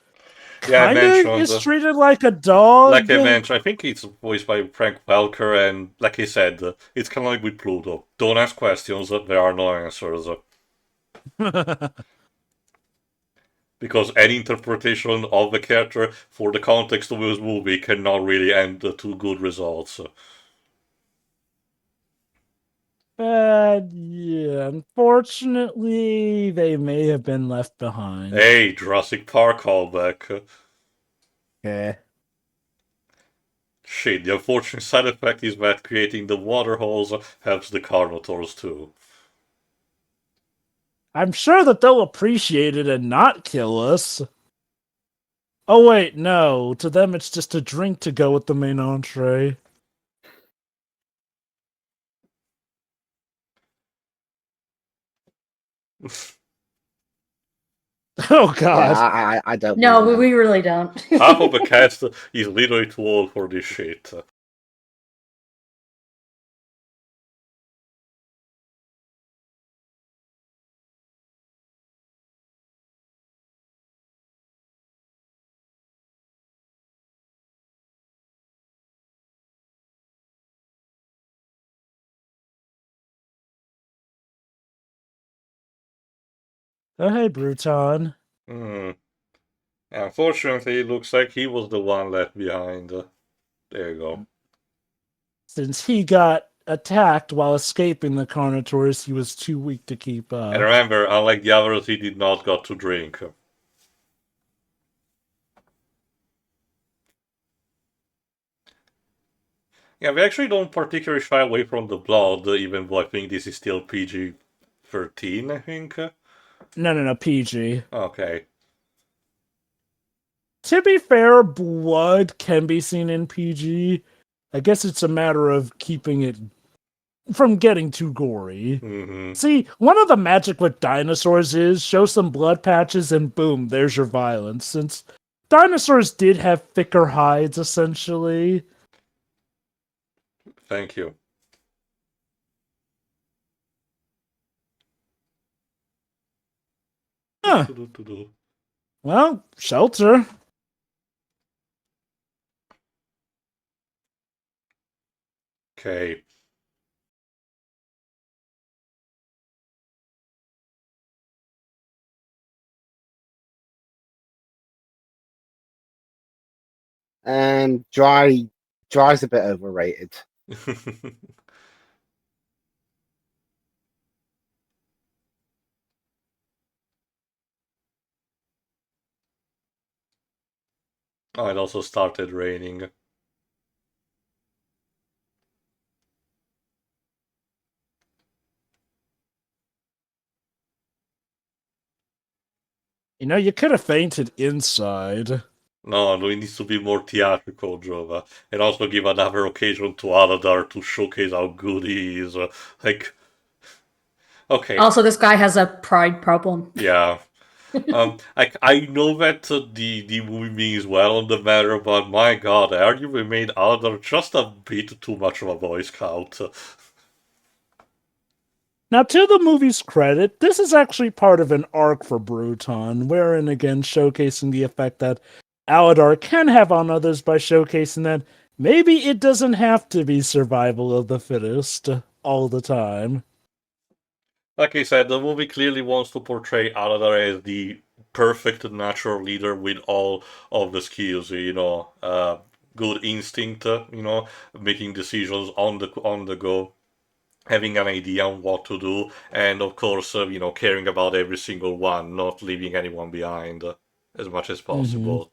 Yeah, I kind of mentioned. is treated like a dog. Like I mentioned, I think it's voiced by Frank Welker, and like I said, it's kind of like with Pluto. Don't ask questions, there are no answers. Because any interpretation of the character for the context of this movie cannot really end to good results. But yeah, unfortunately, they may have been left behind. Hey, Jurassic Park callback. Okay. Shit, the unfortunate side effect is that creating the water holes helps the Carnotaurs too. I'm sure that they'll appreciate it and not kill us. Oh wait, no. To them, it's just a drink to go with the main entree. Oh god. Yeah, I don't. No, blame them. we really don't. Half of the cast is literally too old for this shit. Oh hey, Bruton. Hmm. Unfortunately, it looks like he was the one left behind. There you go. Since he got attacked while escaping the Carnotaurus, he was too weak to keep And up. remember, unlike the others, he did not got to drink. Yeah, we actually don't particularly shy away from the blood, even though I think this is still PG-13, I think. No, PG. Okay. To be fair, blood can be seen in PG. I guess it's a matter of keeping it from getting too gory. Mm-hmm. See, one of the magic with dinosaurs is show some blood patches and boom, there's your violence. Since dinosaurs did have thicker hides, essentially. Thank you. Huh. Well, shelter. Okay. And dry's a bit overrated. Oh, it also started raining. You know, you could have fainted inside. No, it needs to be more theatrical, Jova. And also give another occasion to Aladar to showcase how good he is. Like, okay, Also, this guy has a pride problem. yeah. I know that the movie means well on the matter, but my god, I argue we made Aladar just a bit too much of a Boy Scout. Now, to the movie's credit, this is actually part of an arc for Bruton, wherein again showcasing the effect that Aladar can have on others by showcasing that maybe it doesn't have to be survival of the fittest all the time. Like I said, the movie clearly wants to portray Aladar as the perfect natural leader with all of the skills, good instinct, making decisions on the go, having an idea on what to do, and of course, caring about every single one, not leaving anyone behind as much as possible.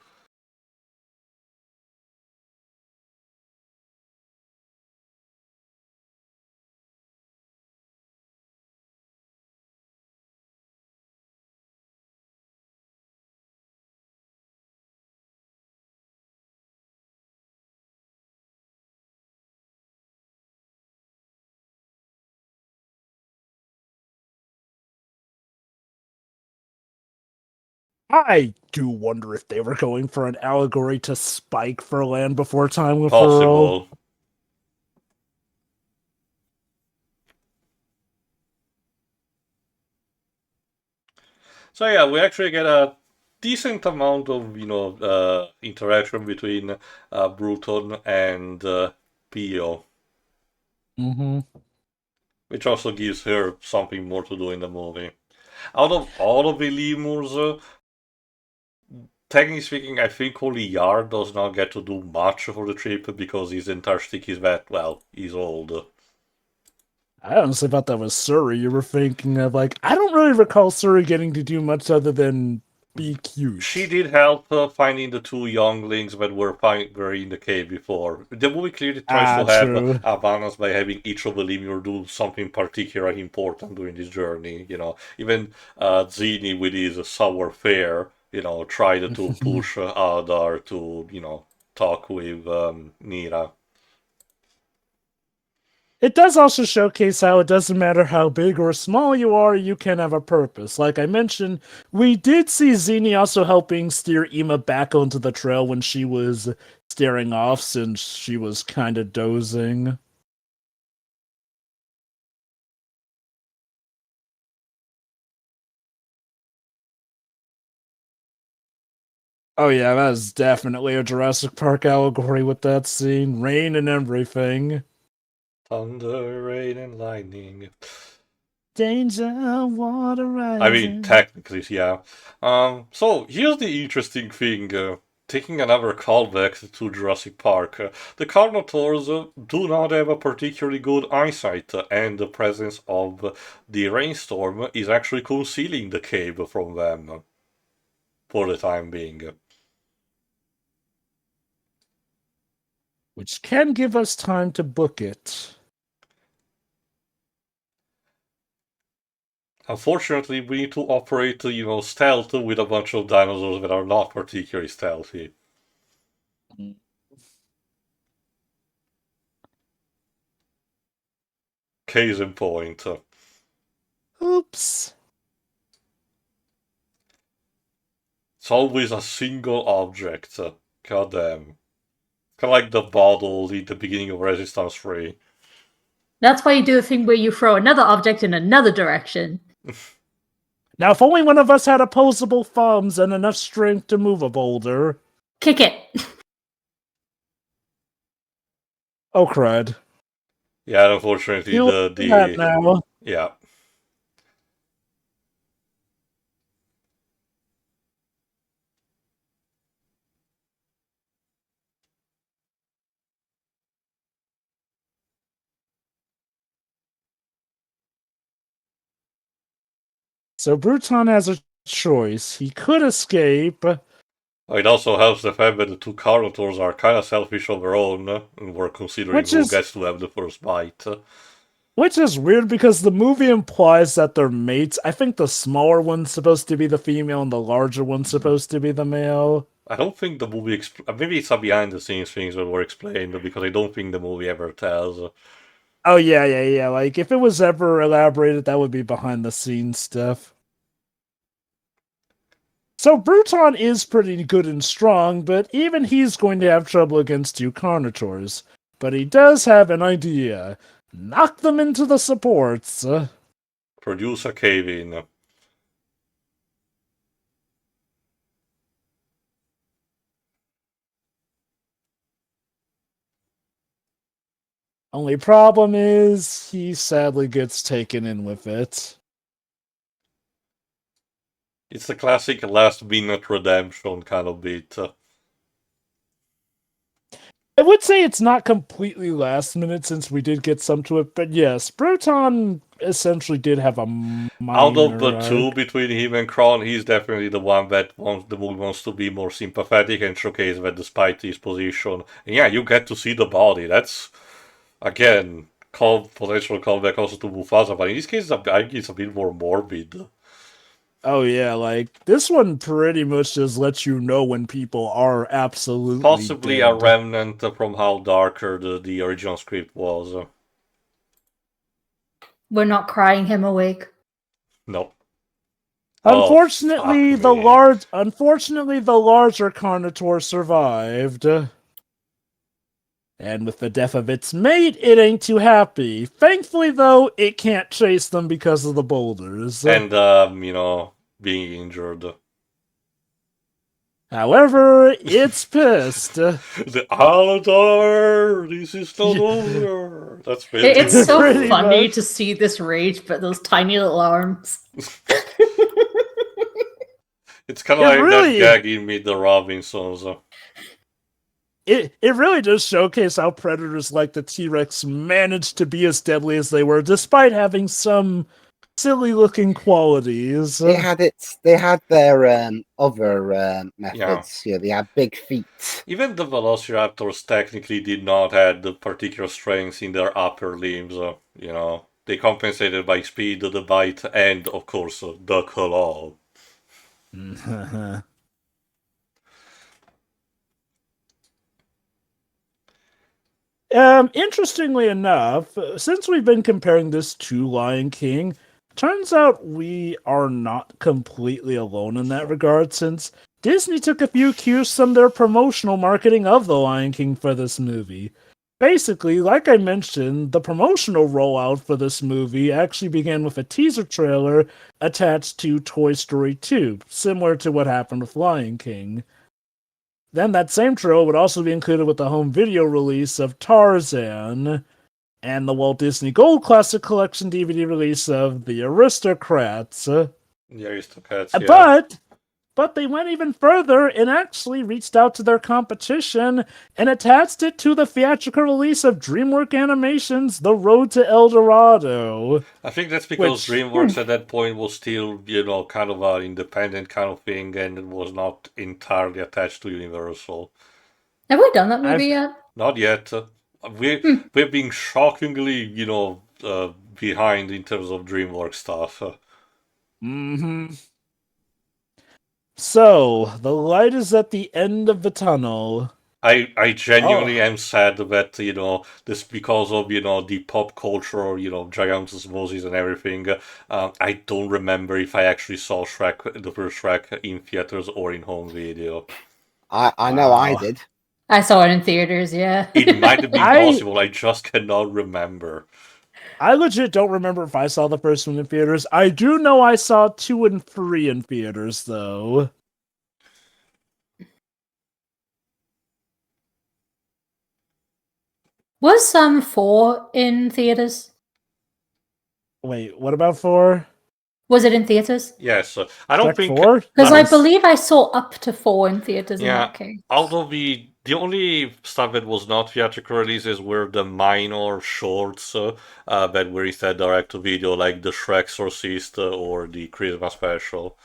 I do wonder if they were going for an allegory to Spike for Land Before Time with Earl. Possible. So yeah, we actually get a decent amount of interaction between Bruton and Pio, Mm-hmm. which also gives her something more to do in the movie. Out of all of the lemurs, technically speaking, I think only Yar does not get to do much for the trip because his entire shtick is that, well, he's old. I honestly thought that was Suri. You were thinking of I don't really recall Suri getting to do much other than be cute. She did help finding the two younglings that were in the cave before. The movie clearly tries to have true. a balance by having each of the lemur do something particularly important during this journey. Even Zini with his sour fare, tried to push Adar to, talk with Nira. It does also showcase how it doesn't matter how big or small you are, you can have a purpose. Like I mentioned, we did see Zini also helping steer Ima back onto the trail when she was staring off since she was kind of dozing. Oh yeah, that is definitely a Jurassic Park allegory with that scene. Rain and everything. Thunder, rain, and lightning. Danger, water rising. I mean, technically, yeah. So here's the interesting thing. Taking another callback to Jurassic Park, the Carnotaurs do not have a particularly good eyesight, and the presence of the rainstorm is actually concealing the cave from them for the time being. Which can give us time to book it. Unfortunately, we need to operate, stealth with a bunch of dinosaurs that are not particularly stealthy. Case in point. Oops. It's always a single object. God damn. Kind of like the bottle in the beginning of Resistance 3. That's why you do a thing where you throw another object in another direction. Now, if only one of us had opposable thumbs and enough strength to move a boulder. Kick it. Oh, crud. Yeah, unfortunately, that now. Yeah. So Bruton has a choice. He could escape. It also helps the fact that the two Carnotaurs are kind of selfish on their own, and we're considering who gets to have the first bite. Which is weird because the movie implies that they're mates. I think the smaller one's supposed to be the female and the larger one's supposed to be the male. I don't think the movie... maybe it's a behind-the-scenes things that were explained, because I don't think the movie ever tells. Oh, yeah. Like, if it was ever elaborated, that would be behind-the-scenes stuff. So Bruton is pretty good and strong, but even he's going to have trouble against two Carnotaurs. But he does have an idea. Knock them into the supports. Produce a cave-in. Only problem is, he sadly gets taken in with it. It's the classic last-minute redemption kind of bit. I would say it's not completely last minute since we did get some to it, but yes, Bruton essentially did have a minor Out of the arc. two between him and Kron, he's definitely the one that the movie wants to be more sympathetic and showcase that despite his position, and yeah, you get to see the body. That's again potential callback also to Mufasa, but in this case, I think it's a bit more morbid. Oh yeah, like this one pretty much just lets you know when people are absolutely Possibly dead. a remnant from how darker the original script was. We're not crying him awake. Nope. Unfortunately, the larger Carnotaur survived. And with the death of its mate, it ain't too happy. Thankfully, though, it can't chase them because of the boulders. And, being injured. However, it's pissed. The Aladar, this is not over. That's It's so Pretty funny much. to see this rage, but those tiny little arms. It's kind of It like really- that gag in Meet the Robinsons. It really does showcase how predators like the T-Rex managed to be as deadly as they were, despite having some silly-looking qualities. They had their other methods. Yeah, they had big feet. Even the Velociraptors technically did not have the particular strengths in their upper limbs. They compensated by speed, the bite, and of course the claw. Interestingly enough, since we've been comparing this to Lion King, turns out we are not completely alone in that regard, since Disney took a few cues from their promotional marketing of The Lion King for this movie. Basically, like I mentioned, the promotional rollout for this movie actually began with a teaser trailer attached to Toy Story 2, similar to what happened with Lion King. Then that same trailer would also be included with the home video release of Tarzan and the Walt Disney Gold Classic Collection DVD release of The Aristocrats. The Aristocrats, yeah. But they went even further and actually reached out to their competition and attached it to the theatrical release of DreamWorks Animation's The Road to El Dorado. I think that's because DreamWorks at that point was still, kind of an independent kind of thing, and it was not entirely attached to Universal. Have we done that movie yet? Not yet. We're being shockingly, behind in terms of DreamWorks stuff. So, the light is at the end of the tunnel. I genuinely am sad that, this because of, the pop culture, giant osmosis and everything, I don't remember if I actually saw the first Shrek in theaters or in home video. I know I did. I saw it in theaters, yeah. It might have been possible, I just cannot remember. I legit don't remember if I saw the first one in theaters. I do know I saw 2 and 3 in theaters, though. Was 4 in theaters? Wait, what about 4? Was it in theaters? Yes, I don't Shrek think 4? Because I believe I saw up to 4 in theaters in that case. Although the only stuff that was not theatrical releases were the minor shorts that were instead direct to video, like the Shrek Exorcist or the Christmas special.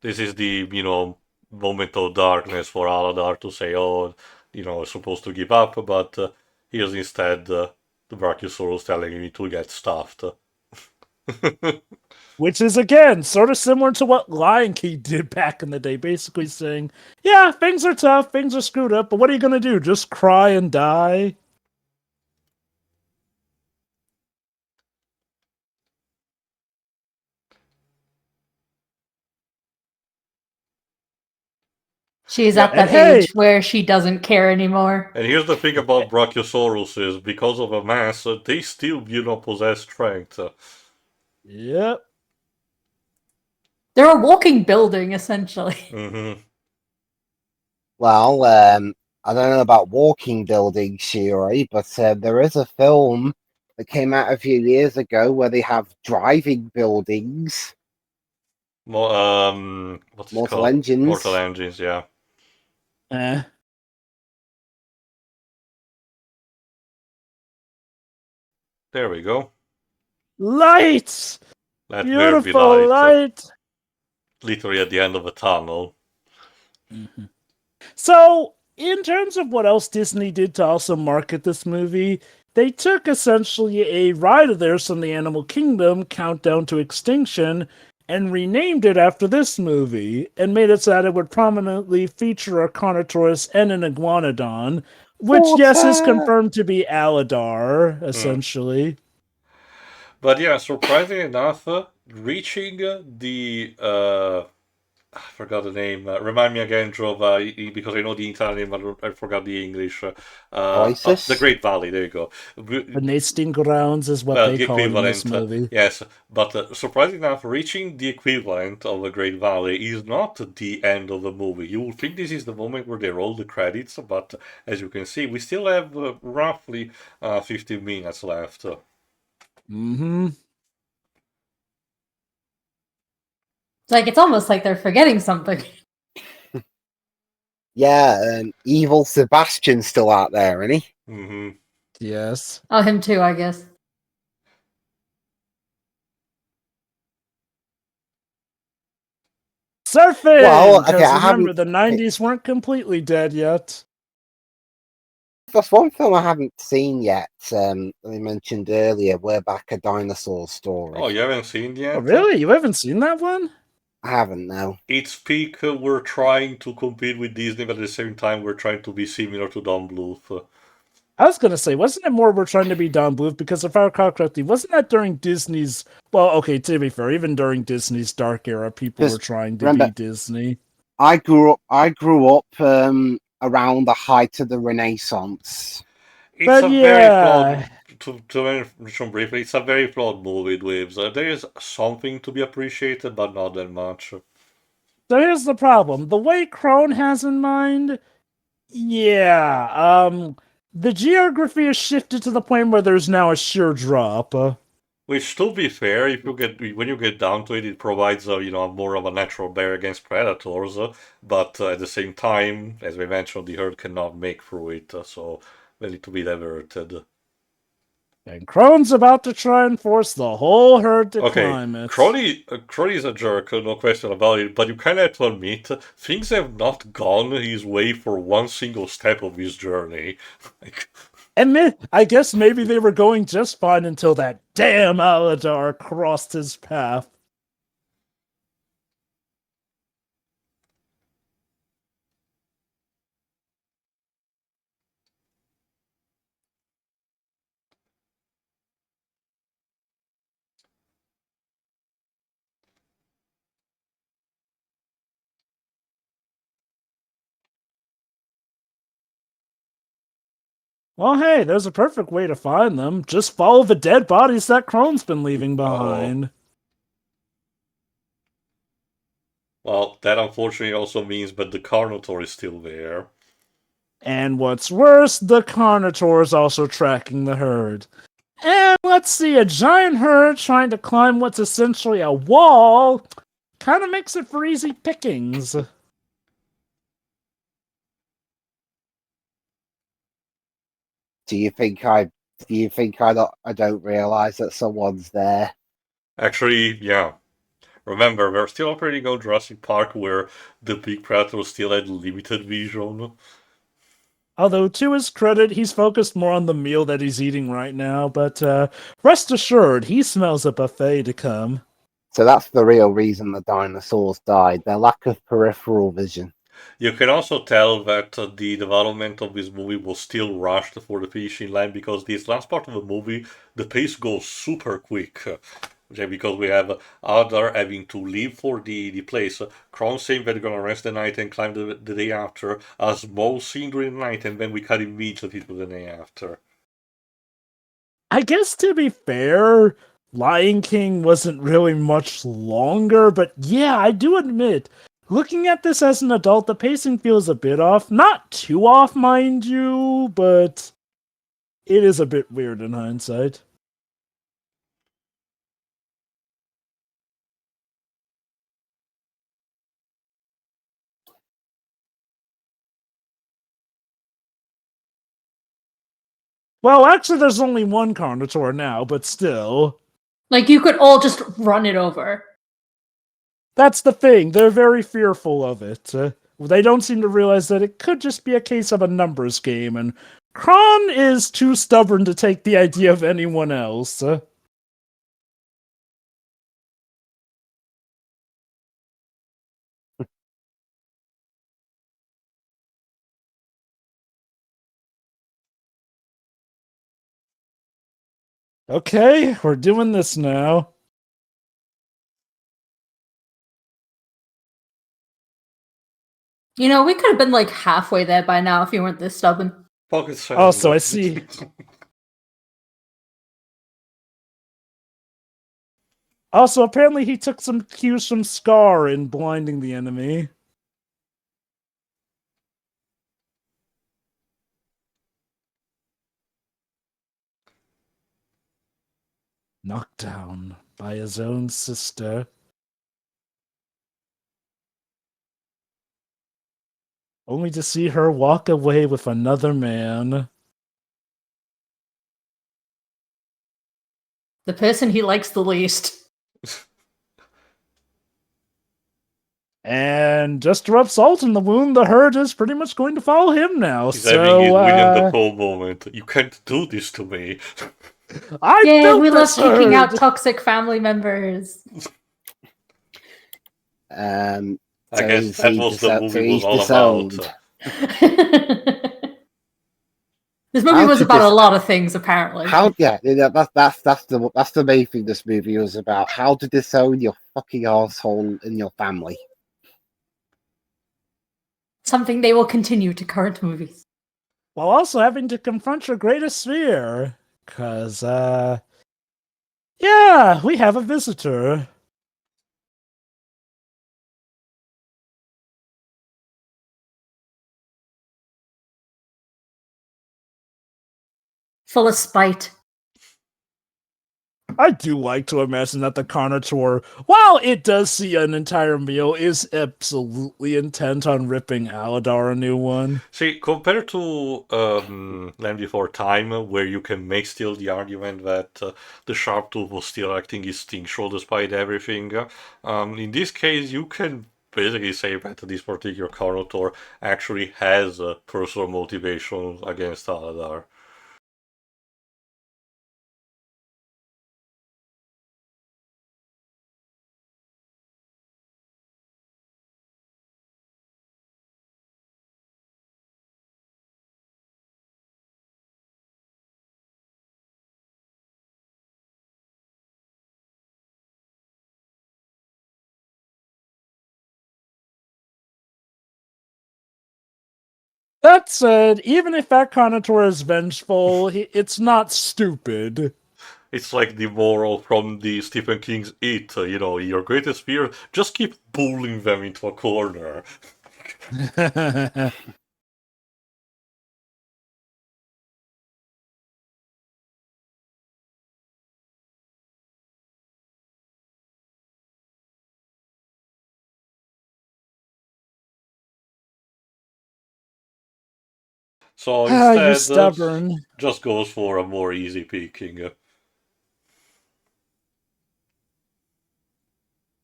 This is the, moment of darkness for Aladar to say, oh, we're supposed to give up, but here's instead the Brachiosaurus telling me to get stuffed. Which is, again, sort of similar to what Lion King did back in the day, basically saying, yeah, things are tough, things are screwed up, but what are you going to do? Just cry and die? She's at that age where she doesn't care anymore. And here's the thing about Brachiosaurus is, because of a mass, they still, possess strength. Yep. They're a walking building, essentially. Mm-hmm. Well, I don't know about walking buildings, Shiori, but there is a film that came out a few years ago where they have driving buildings. What's Mortal Engines. Mortal Engines, yeah. There we go. Lights! That Beautiful light! Literally at the end of a tunnel. Mm-hmm. So, in terms of what else Disney did to also market this movie, they took essentially a ride of theirs from the Animal Kingdom, Countdown to Extinction, and renamed it after this movie, and made it so that it would prominently feature a Carnotaurus and an Iguanodon, which, yes, is confirmed to be Aladar, essentially. But yeah, surprisingly enough, reaching the forgot the name. Remind me again, Jove, because I know the Italian name, but I forgot the English. The Oasis? Great Valley. There you go. The nesting grounds is what Well, they the call it in this equivalent, movie. yes. But surprisingly enough, reaching the equivalent of the Great Valley is not the end of the movie. You would think this is the moment where they roll the credits, but as you can see, we still have roughly 15 minutes left. Mm-hmm. It's almost like they're forgetting something. Yeah, evil Sebastian's still out there, isn't he? Mm-hmm. Yes. Oh, him too, I guess. Surfing! Well, okay, Because I remember, haven't. the 90s weren't completely dead yet. That's one film I haven't seen yet. They mentioned earlier, We're Back, a Dinosaur Story. Oh, you haven't seen Oh, yet? really? You haven't seen that one? I haven't, no. Its peak, we're trying to compete with Disney, but at the same time, we're trying to be similar to Don Bluth. I was going to say, wasn't it more we're trying to be Don Bluth? Because if I recall correctly, wasn't that during Disney's... Well, okay, to be fair, even during Disney's dark era, people were trying to be Disney. I grew up around the height of the Renaissance. It's a very flawed, to mention briefly, it's a very flawed movie with there is something to be appreciated, but not that much. So here's the problem. The way Crone has in mind, the geography is shifted to the point where there's now a sheer drop. Which, to be fair, if you get when you get down to it, it provides more of a natural barrier against predators. But at the same time, as we mentioned, the herd cannot make through it, so they need to be diverted. And Crone's about to try and force the whole herd to climb it. Crowley's a jerk, no question about it, but you kind of have to admit, things have not gone his way for one single step of his journey. And I guess maybe they were going just fine until that damn Aladar crossed his path. Well, hey, there's a perfect way to find them. Just follow the dead bodies that Crone's been leaving behind. Oh. Well, that unfortunately also means that the Carnotaur is still there. And what's worse, the Carnotaur is also tracking the herd. And let's see, a giant herd trying to climb what's essentially a wall kind of makes it for easy pickings. Do you think I don't realize that someone's there? Actually, yeah. Remember, we're still operating on Jurassic Park where the big predator still had limited vision. Although, to his credit, he's focused more on the meal that he's eating right now, but rest assured, he smells a buffet to come. So that's the real reason the dinosaurs died, their lack of peripheral vision. You can also tell that the development of this movie was still rushed for the finishing line because this last part of the movie, the pace goes super quick. Because we have Adar having to leave for the place, Kron saying that they're gonna rest the night and climb the day after, a small scene during the night, and then we cut immediately to the day after. I guess to be fair, Lion King wasn't really much longer, but yeah, I do admit, looking at this as an adult, the pacing feels a bit off. Not too off, mind you, but it is a bit weird in hindsight. Well, actually, there's only one Carnotaur now, but still. You could all just run it over. That's the thing. They're very fearful of it. They don't seem to realize that it could just be a case of a numbers game, and Kron is too stubborn to take the idea of anyone else. Okay, we're doing this now. You know, we could have been like halfway there by now if you weren't this stubborn. Pocket Oh, so I see. Also, apparently he took some cues from Scar in blinding the enemy. Knocked down by his own sister. Only to see her walk away with another man. The person he likes the least. And just to rub salt in the wound, the herd is pretty much going to follow him now. He's having his So, William Dafoe moment. You can't do this to me. I Yeah, built we love this kicking out herd. toxic family members. I So guess that he was the disa- movie so was he's all disowned. about. This movie How was to about a dis- lot of things, apparently. That's the main thing this movie was about. How to disown your fucking asshole in your family. Something they will continue to current movies. While also having to confront your greatest fear. Because, yeah, we have a visitor. Full of spite. I do like to imagine that the Carnotaur, while it does see an entire meal, is absolutely intent on ripping Aladar a new one. See, compared to Land Before Time, where you can make still the argument that the Sharptooth was still acting instinctual despite everything, in this case you can basically say that this particular Carnotaur actually has a personal motivation against Aladar. That said, even if that Carnotaur is vengeful, it's not stupid. It's like the moral from the Stephen King's It, your greatest fear, just keep pulling them into a corner. So Ah, you're instead, stubborn. just goes for a more easy picking.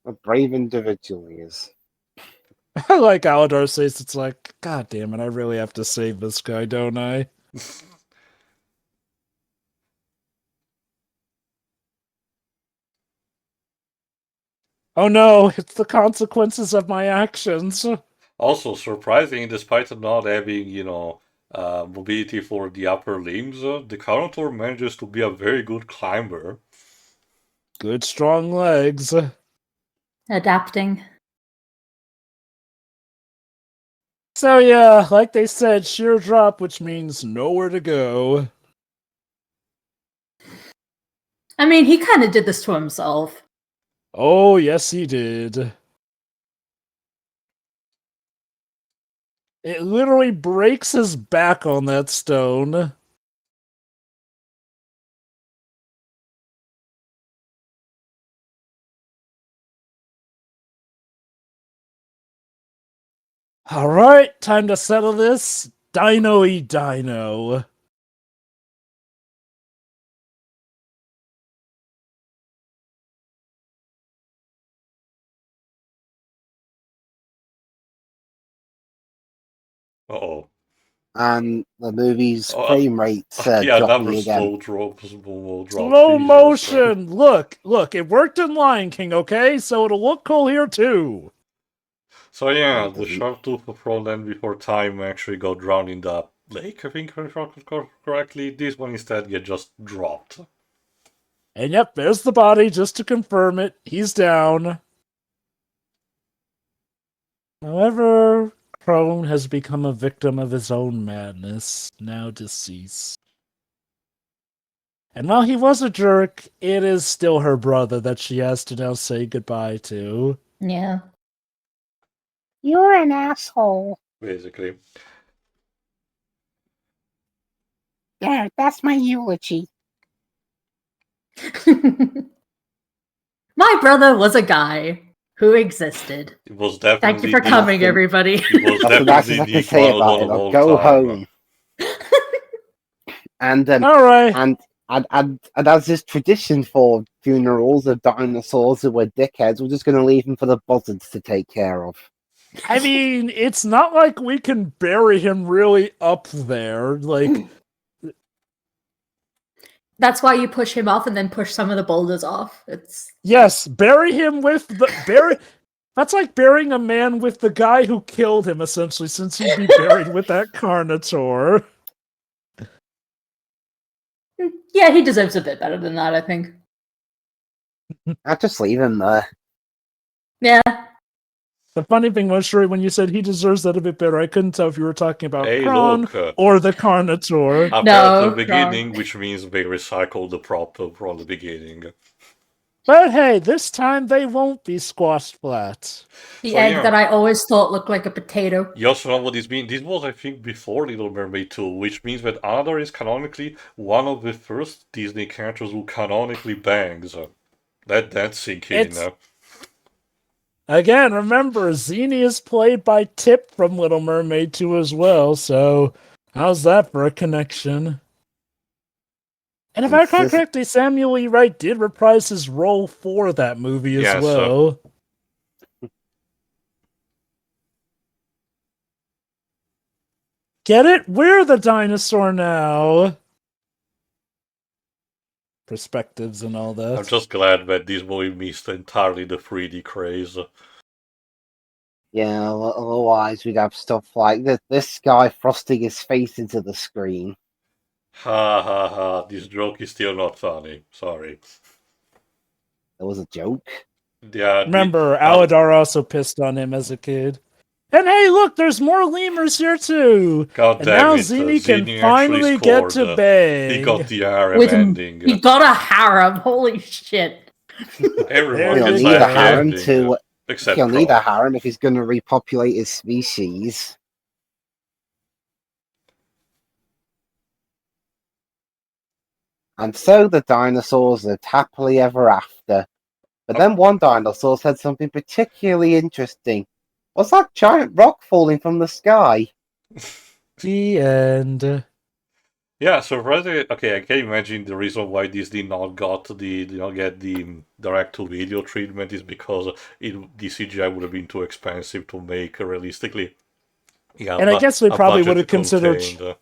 A brave individual he is. I like Aladar says, it's like, God damn it, I really have to save this guy, don't I? Oh no, it's the consequences of my actions. Also, surprising, despite not having, mobility for the upper limbs, the Carnotaur manages to be a very good climber. Good strong legs. Adapting. So yeah, like they said, sheer drop, which means nowhere to go. I mean, he kind of did this to himself. Oh, yes, he did. It literally breaks his back on that stone. Alright, time to settle this. Dino-y dino. Uh-oh. And the movie's frame rate's Yeah, dropping another again. slow drop. Slow Jesus. motion! Look, it worked in Lion King, okay? So it'll look cool here too. So yeah, It the doesn't. Sharptooth from Land Before Time actually got drowned in the lake, I think, if I recall correctly. This one instead get just dropped. And yep, there's the body, just to confirm it. He's down. However, Crone has become a victim of his own madness, now deceased. And while he was a jerk, it is still her brother that she has to now say goodbye to. Yeah. You're an asshole. Basically. Yeah, that's my eulogy. My brother was a guy who existed. It was Thank definitely you for coming, everybody. It was That's the nicest definitely I the can say funnest about one it. of I'll all go time. home. And All right. and as is tradition for funerals of dinosaurs who were dickheads, we're just going to leave them for the buzzards to take care of. I mean, it's not like we can bury him really up there. Like, That's why you push him off and then push some of the boulders off. It's yes, bury him with the bury. That's like burying a man with the guy who killed him, essentially, since he'd be buried with that Carnotaur. yeah, he deserves a bit better than that, I think. I'll just leave him there. Yeah. The funny thing was, Shuri, when you said he deserves that a bit better, I couldn't tell if you were talking about Hey, Kron look. or the Carnotaur. Up No, at the beginning, which means they recycled the prop from the beginning. But hey, this time they won't be squashed flat. The So, egg yeah. that I always thought looked like a potato. You also know what this means. This was, I think, before Little Mermaid 2, which means that Anador is canonically one of the first Disney characters who canonically bangs. That's sinking in. It's- Again, remember, Zini is played by Tip from Little Mermaid 2 as well, so how's that for a connection? And if I recall correctly, Samuel E. Wright did reprise his role for that movie as well. Get it? We're the dinosaur now! Perspectives and all that. I'm just glad that this movie missed entirely the 3D craze. Yeah, otherwise we'd have stuff like this guy thrusting his face into the screen. Ha ha ha, this joke is still not funny. Sorry. There was a joke. Yeah. Remember, Aladar also pissed on him as a kid. And hey, look, there's more lemurs here too. God And damn now it, Zini can Zini finally actually get scored. to bang. He got the harem With ending. He got a harem. Holy shit. Everyone He'll gets need a a harem ending, to- except He'll need a Kron. harem if he's going to repopulate his species. And so the dinosaurs lived happily ever after. But then one dinosaur said something particularly interesting. What's that giant rock falling from the sky? The end. Yeah, so rather, okay, I can imagine the reason why this did not get the direct-to-video treatment is because the CGI would have been too expensive to make realistically. Yeah, And I guess they probably budget would have considered. contained.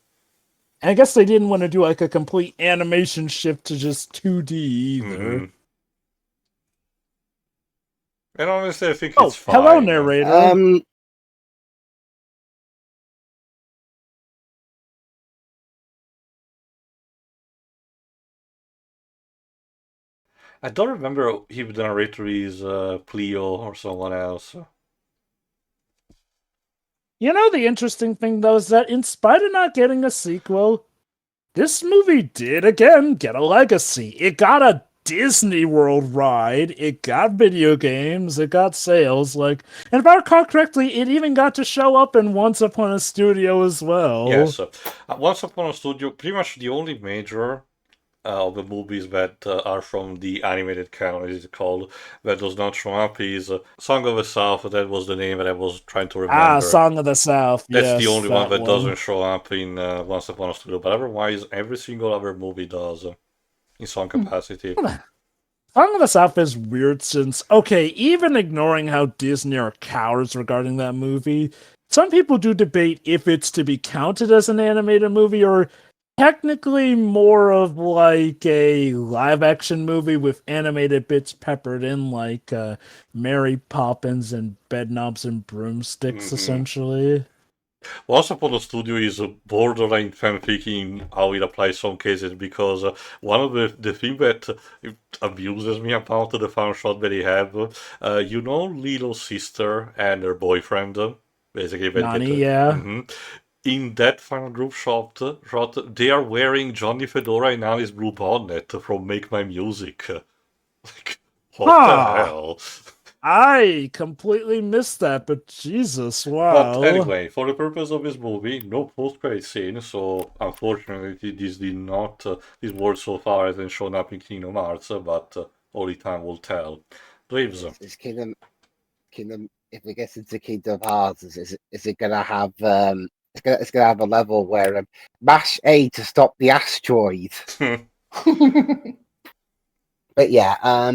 I guess they didn't want to do like a complete animation shift to just 2D either. Mhm. And honestly, I think Oh, it's fine. hello, narrator. I don't remember if the narrator is Pleo or someone else. You know, the interesting thing, though, is that in spite of not getting a sequel, this movie did, again, get a legacy. It got a Disney World ride, it got video games, it got sales, and if I recall correctly, it even got to show up in Once Upon a Studio as well. Yes. Once Upon a Studio, pretty much the only major of the movies that are from the animated canon, as it's called, that does not show up is Song of the South. That was the name that I was trying to remember. Ah, Song of the South. That's yes, the only one that one. doesn't show up in Once Upon a Studio, but otherwise, every single other movie does in some capacity. Song of the South is weird since, okay, even ignoring how Disney are cowards regarding that movie, some people do debate if it's to be counted as an animated movie or technically more of like a live-action movie with animated bits peppered in, like Mary Poppins and Bedknobs and Broomsticks, essentially. Once Upon a Studio is a borderline fanfic how it applies some cases because one of the thing that abuses me about the fan shot that they have, Little Sister and her boyfriend. basically. Nani, yeah. Mhm. In that final group shot, they are wearing Johnny Fedora and Alice Blue Bonnet from Make My Music. Like, what the Huh. hell? I completely missed that, but Jesus, But wow. anyway, for the purpose of this movie, no post-credit scene, so unfortunately this did not, this word so far hasn't shown up in Kingdom Hearts, but only time will tell. Dreams. Is Kingdom. If it gets into Kingdom Hearts, is it gonna have it's gonna have a level where mash A to stop the asteroid. But yeah,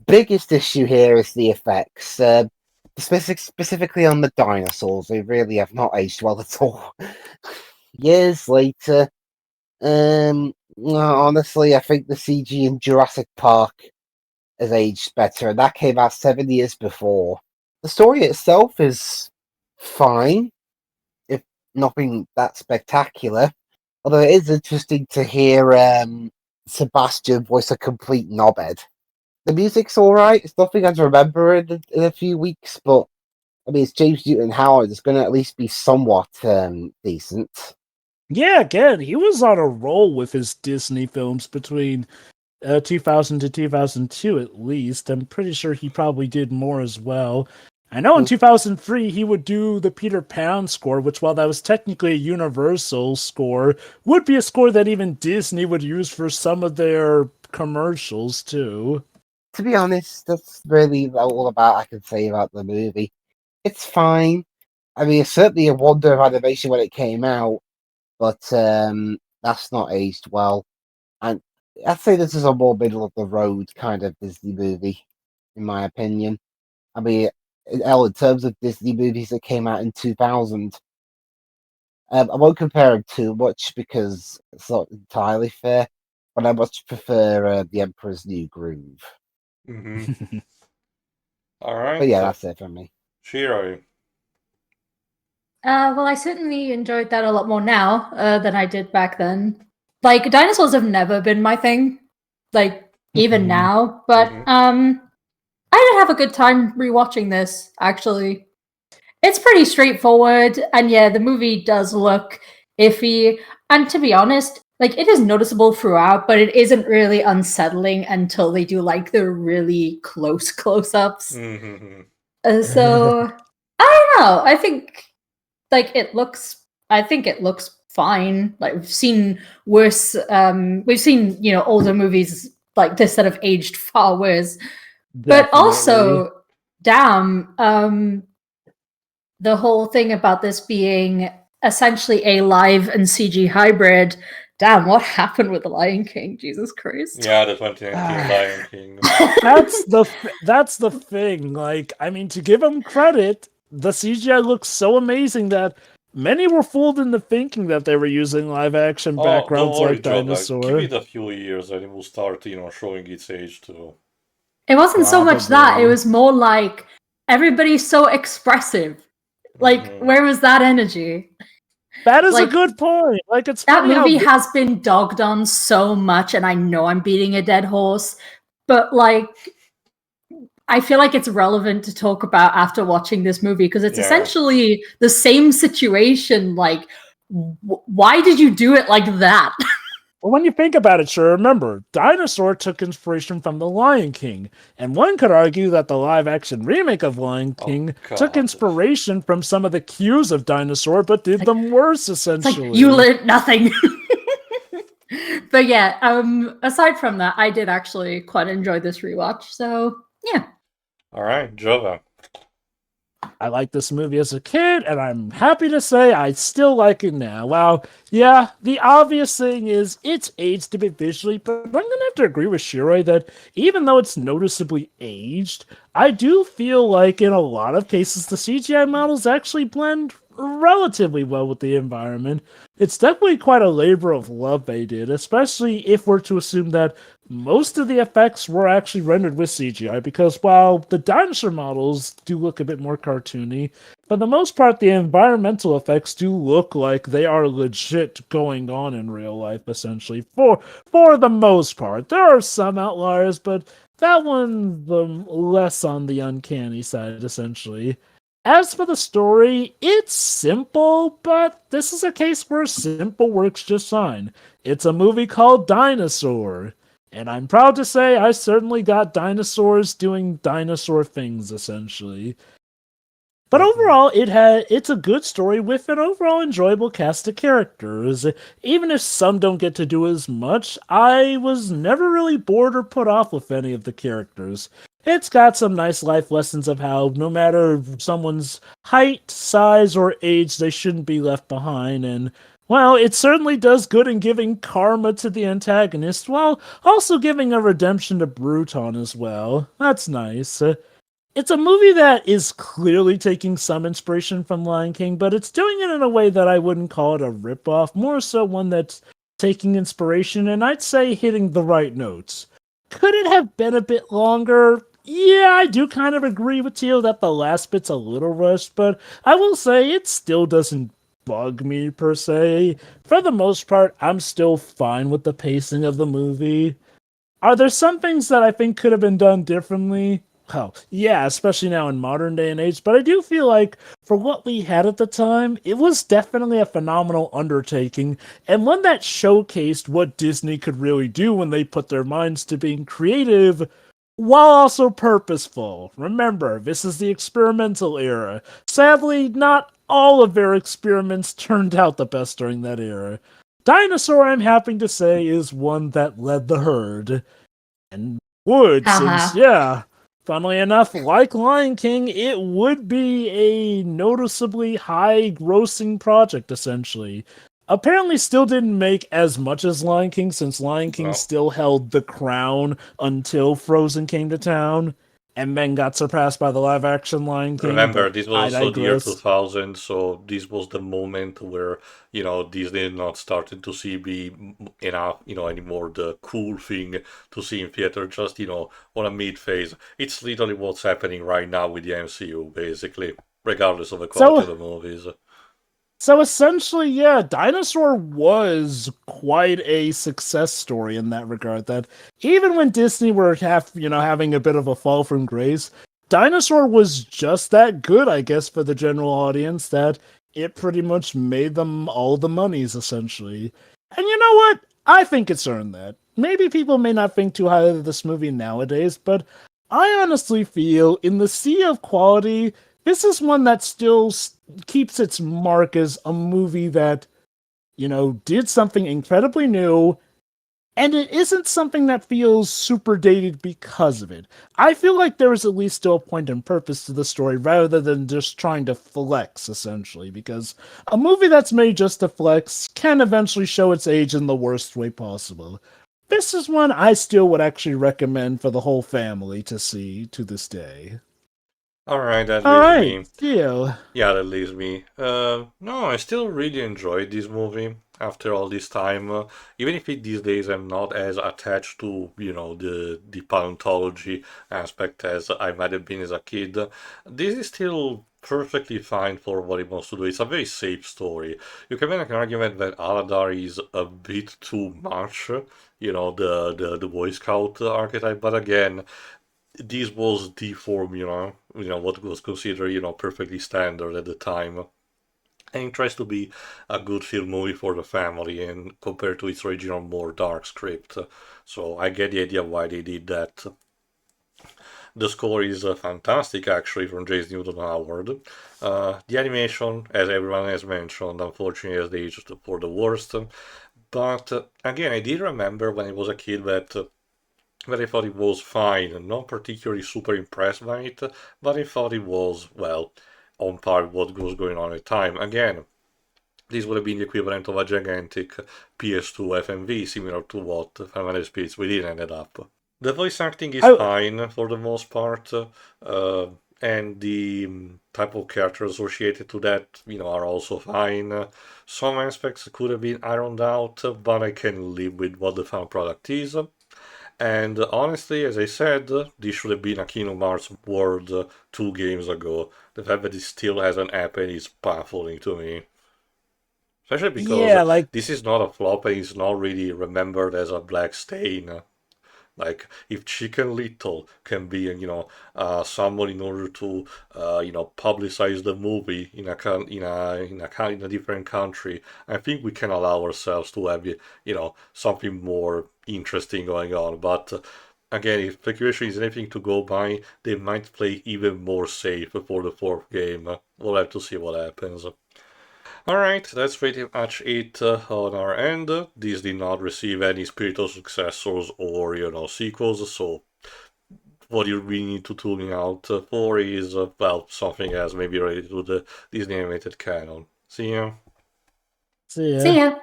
biggest issue here is the effects. Specifically on the dinosaurs, they really have not aged well at all. Years later, honestly, I think the CG in Jurassic Park has aged better, and that came out 7 years before. The story itself is fine, if nothing that spectacular. Although it is interesting to hear Sebastian voice a complete knobhead. The music's alright. It's nothing I'd remember in a few weeks, but I mean, it's James Newton Howard. It's going to at least be somewhat decent. Yeah, again, he was on a roll with his Disney films between 2000 to 2002 at least. I'm pretty sure he probably did more as well. I know in 2003 he would do the Peter Pan score, which, while that was technically a Universal score, would be a score that even Disney would use for some of their commercials too. To be honest, that's really all about I can say about the movie. It's fine. I mean, it's certainly a wonder of animation when it came out, but that's not aged well. And I'd say this is a more middle of the road kind of Disney movie, in my opinion. I mean, in terms of Disney movies that came out in 2000, I won't compare them too much because it's not entirely fair, but I much prefer The Emperor's New Groove. Mm-hmm. All right. But yeah, that's it from me. Shiro. Well, I certainly enjoyed that a lot more now than I did back then. Like, dinosaurs have never been my thing, like, even now. But I did have a good time rewatching this, actually. It's pretty straightforward, and yeah, the movie does look iffy. And to be honest, like, it is noticeable throughout, but it isn't really unsettling until they do, like, the really close-ups. Mm-hmm. So, I don't know. I think it looks fine. Like, we've seen worse we've seen, older movies like this that have aged far worse. But also, damn, the whole thing about this being essentially a live and CG hybrid, damn, what happened with The Lion King? Jesus Christ. Yeah, the 2019 Lion King. That's the thing. Like, I mean, to give them credit, the CGI looks so amazing that many were fooled into thinking that they were using live action backgrounds don't worry, like John, Dinosaur. give it a few years and it will start, showing its age too. It wasn't so much that, it was more like everybody's so expressive. Like, where was that energy? That is a good point. Like, it's that movie has been dogged on so much, and I know I'm beating a dead horse, but like, I feel like it's relevant to talk about after watching this movie because it's essentially the same situation. Like, why did you do it like that? Well, when you think about it, sure, remember, Dinosaur took inspiration from The Lion King, and one could argue that the live-action remake of Lion King took inspiration from some of the cues of Dinosaur, but did them worse, essentially. Like, you learned nothing. But yeah, aside from that, I did actually quite enjoy this rewatch, so yeah. All right, Jova. I liked this movie as a kid, and I'm happy to say I still like it now. Well, yeah, the obvious thing is it's aged a bit visually, but I'm going to have to agree with Shiroi that even though it's noticeably aged, I do feel like in a lot of cases the CGI models actually blend relatively well with the environment. It's definitely quite a labor of love they did, especially if we're to assume that most of the effects were actually rendered with CGI, because while the dinosaur models do look a bit more cartoony, for the most part the environmental effects do look like they are legit going on in real life, essentially, for the most part. There are some outliers, but that one's less on the uncanny side, essentially. As for the story, it's simple, but this is a case where simple works just fine. It's a movie called Dinosaur, and I'm proud to say I certainly got dinosaurs doing dinosaur things, essentially. But overall, it's a good story with an overall enjoyable cast of characters. Even if some don't get to do as much, I was never really bored or put off with any of the characters. It's got some nice life lessons of how no matter someone's height, size, or age, they shouldn't be left behind, and well, it certainly does good in giving karma to the antagonist, while also giving a redemption to Bruton as well. That's nice. It's a movie that is clearly taking some inspiration from Lion King, but it's doing it in a way that I wouldn't call it a ripoff, more so one that's taking inspiration and I'd say hitting the right notes. Could it have been a bit longer? Yeah, I do kind of agree with you that the last bit's a little rushed, but I will say it still doesn't bug me per se. For the most part, I'm still fine with the pacing of the movie. Are there some things that I think could have been done differently? Well, yeah, especially now in modern day and age, but I do feel like for what we had at the time, it was definitely a phenomenal undertaking, and one that showcased what Disney could really do when they put their minds to being creative while also purposeful. Remember, this is the experimental era. Sadly, not all of their experiments turned out the best during that era. Dinosaur, I'm happy to say, is one that led the herd. And would, since, yeah, funnily enough, like Lion King, it would be a noticeably high grossing project, essentially. Apparently still didn't make as much as Lion King, since Lion King still held the crown until Frozen came to town, and then got surpassed by the live-action Lion King. Remember, this was also the year 2000, so this was the moment where, Disney not started to see be enough, anymore the cool thing to see in theater, just, on a mid-phase. It's literally what's happening right now with the MCU, basically, regardless of the quality of the movies. So essentially, yeah, Dinosaur was quite a success story in that regard. That even when Disney were having a bit of a fall from grace, Dinosaur was just that good, I guess, for the general audience that it pretty much made them all the monies, essentially. And you know what? I think it's earned that. Maybe people may not think too highly of this movie nowadays, but I honestly feel in the sea of quality, this is one that still keeps its mark as a movie that, did something incredibly new, and it isn't something that feels super dated because of it. I feel like there is at least still a point and purpose to the story rather than just trying to flex, essentially, because a movie that's made just to flex can eventually show its age in the worst way possible. This is one I still would actually recommend for the whole family to see to this day. Alright, that leaves me. Still. Yeah, that leaves me. No, I still really enjoyed this movie after all this time. Even if these days I'm not as attached to, the paleontology aspect as I might have been as a kid, this is still perfectly fine for what it wants to do. It's a very safe story. You can make an argument that Aladar is a bit too much, the Boy Scout archetype, but again, this was the formula, what was considered, perfectly standard at the time. And it tries to be a good film movie for the family, and compared to its original more dark script. So I get the idea why they did that. The score is fantastic, actually, from James Newton Howard. The animation, as everyone has mentioned, unfortunately has aged for the worst. But again, I did remember when I was a kid that I thought it was fine, not particularly super impressed by it, but I thought it was, well, on par with what was going on at the time. Again, this would have been the equivalent of a gigantic PS2 FMV, similar to what Final Fantasy Spirits Within ended up. The voice acting is fine for the most part, and the type of characters associated to that, are also fine. Some aspects could have been ironed out, but I can live with what the final product is. And honestly, as I said, this should have been a Kingdom Hearts World 2 games ago. The fact that it still hasn't happened is baffling to me. Especially because this is not a flop and it's not really remembered as a black stain. Like if Chicken Little can be, someone in order to, publicize the movie in a different country, I think we can allow ourselves to have, something more interesting going on. But again, if speculation is anything to go by, they might play even more safe for the fourth game. We'll have to see what happens. Alright, that's pretty much it on our end. This did not receive any spiritual successors or, sequels, so what you really need to tune out for is, well, something else maybe related to the Disney animated canon. See ya. See ya. See ya.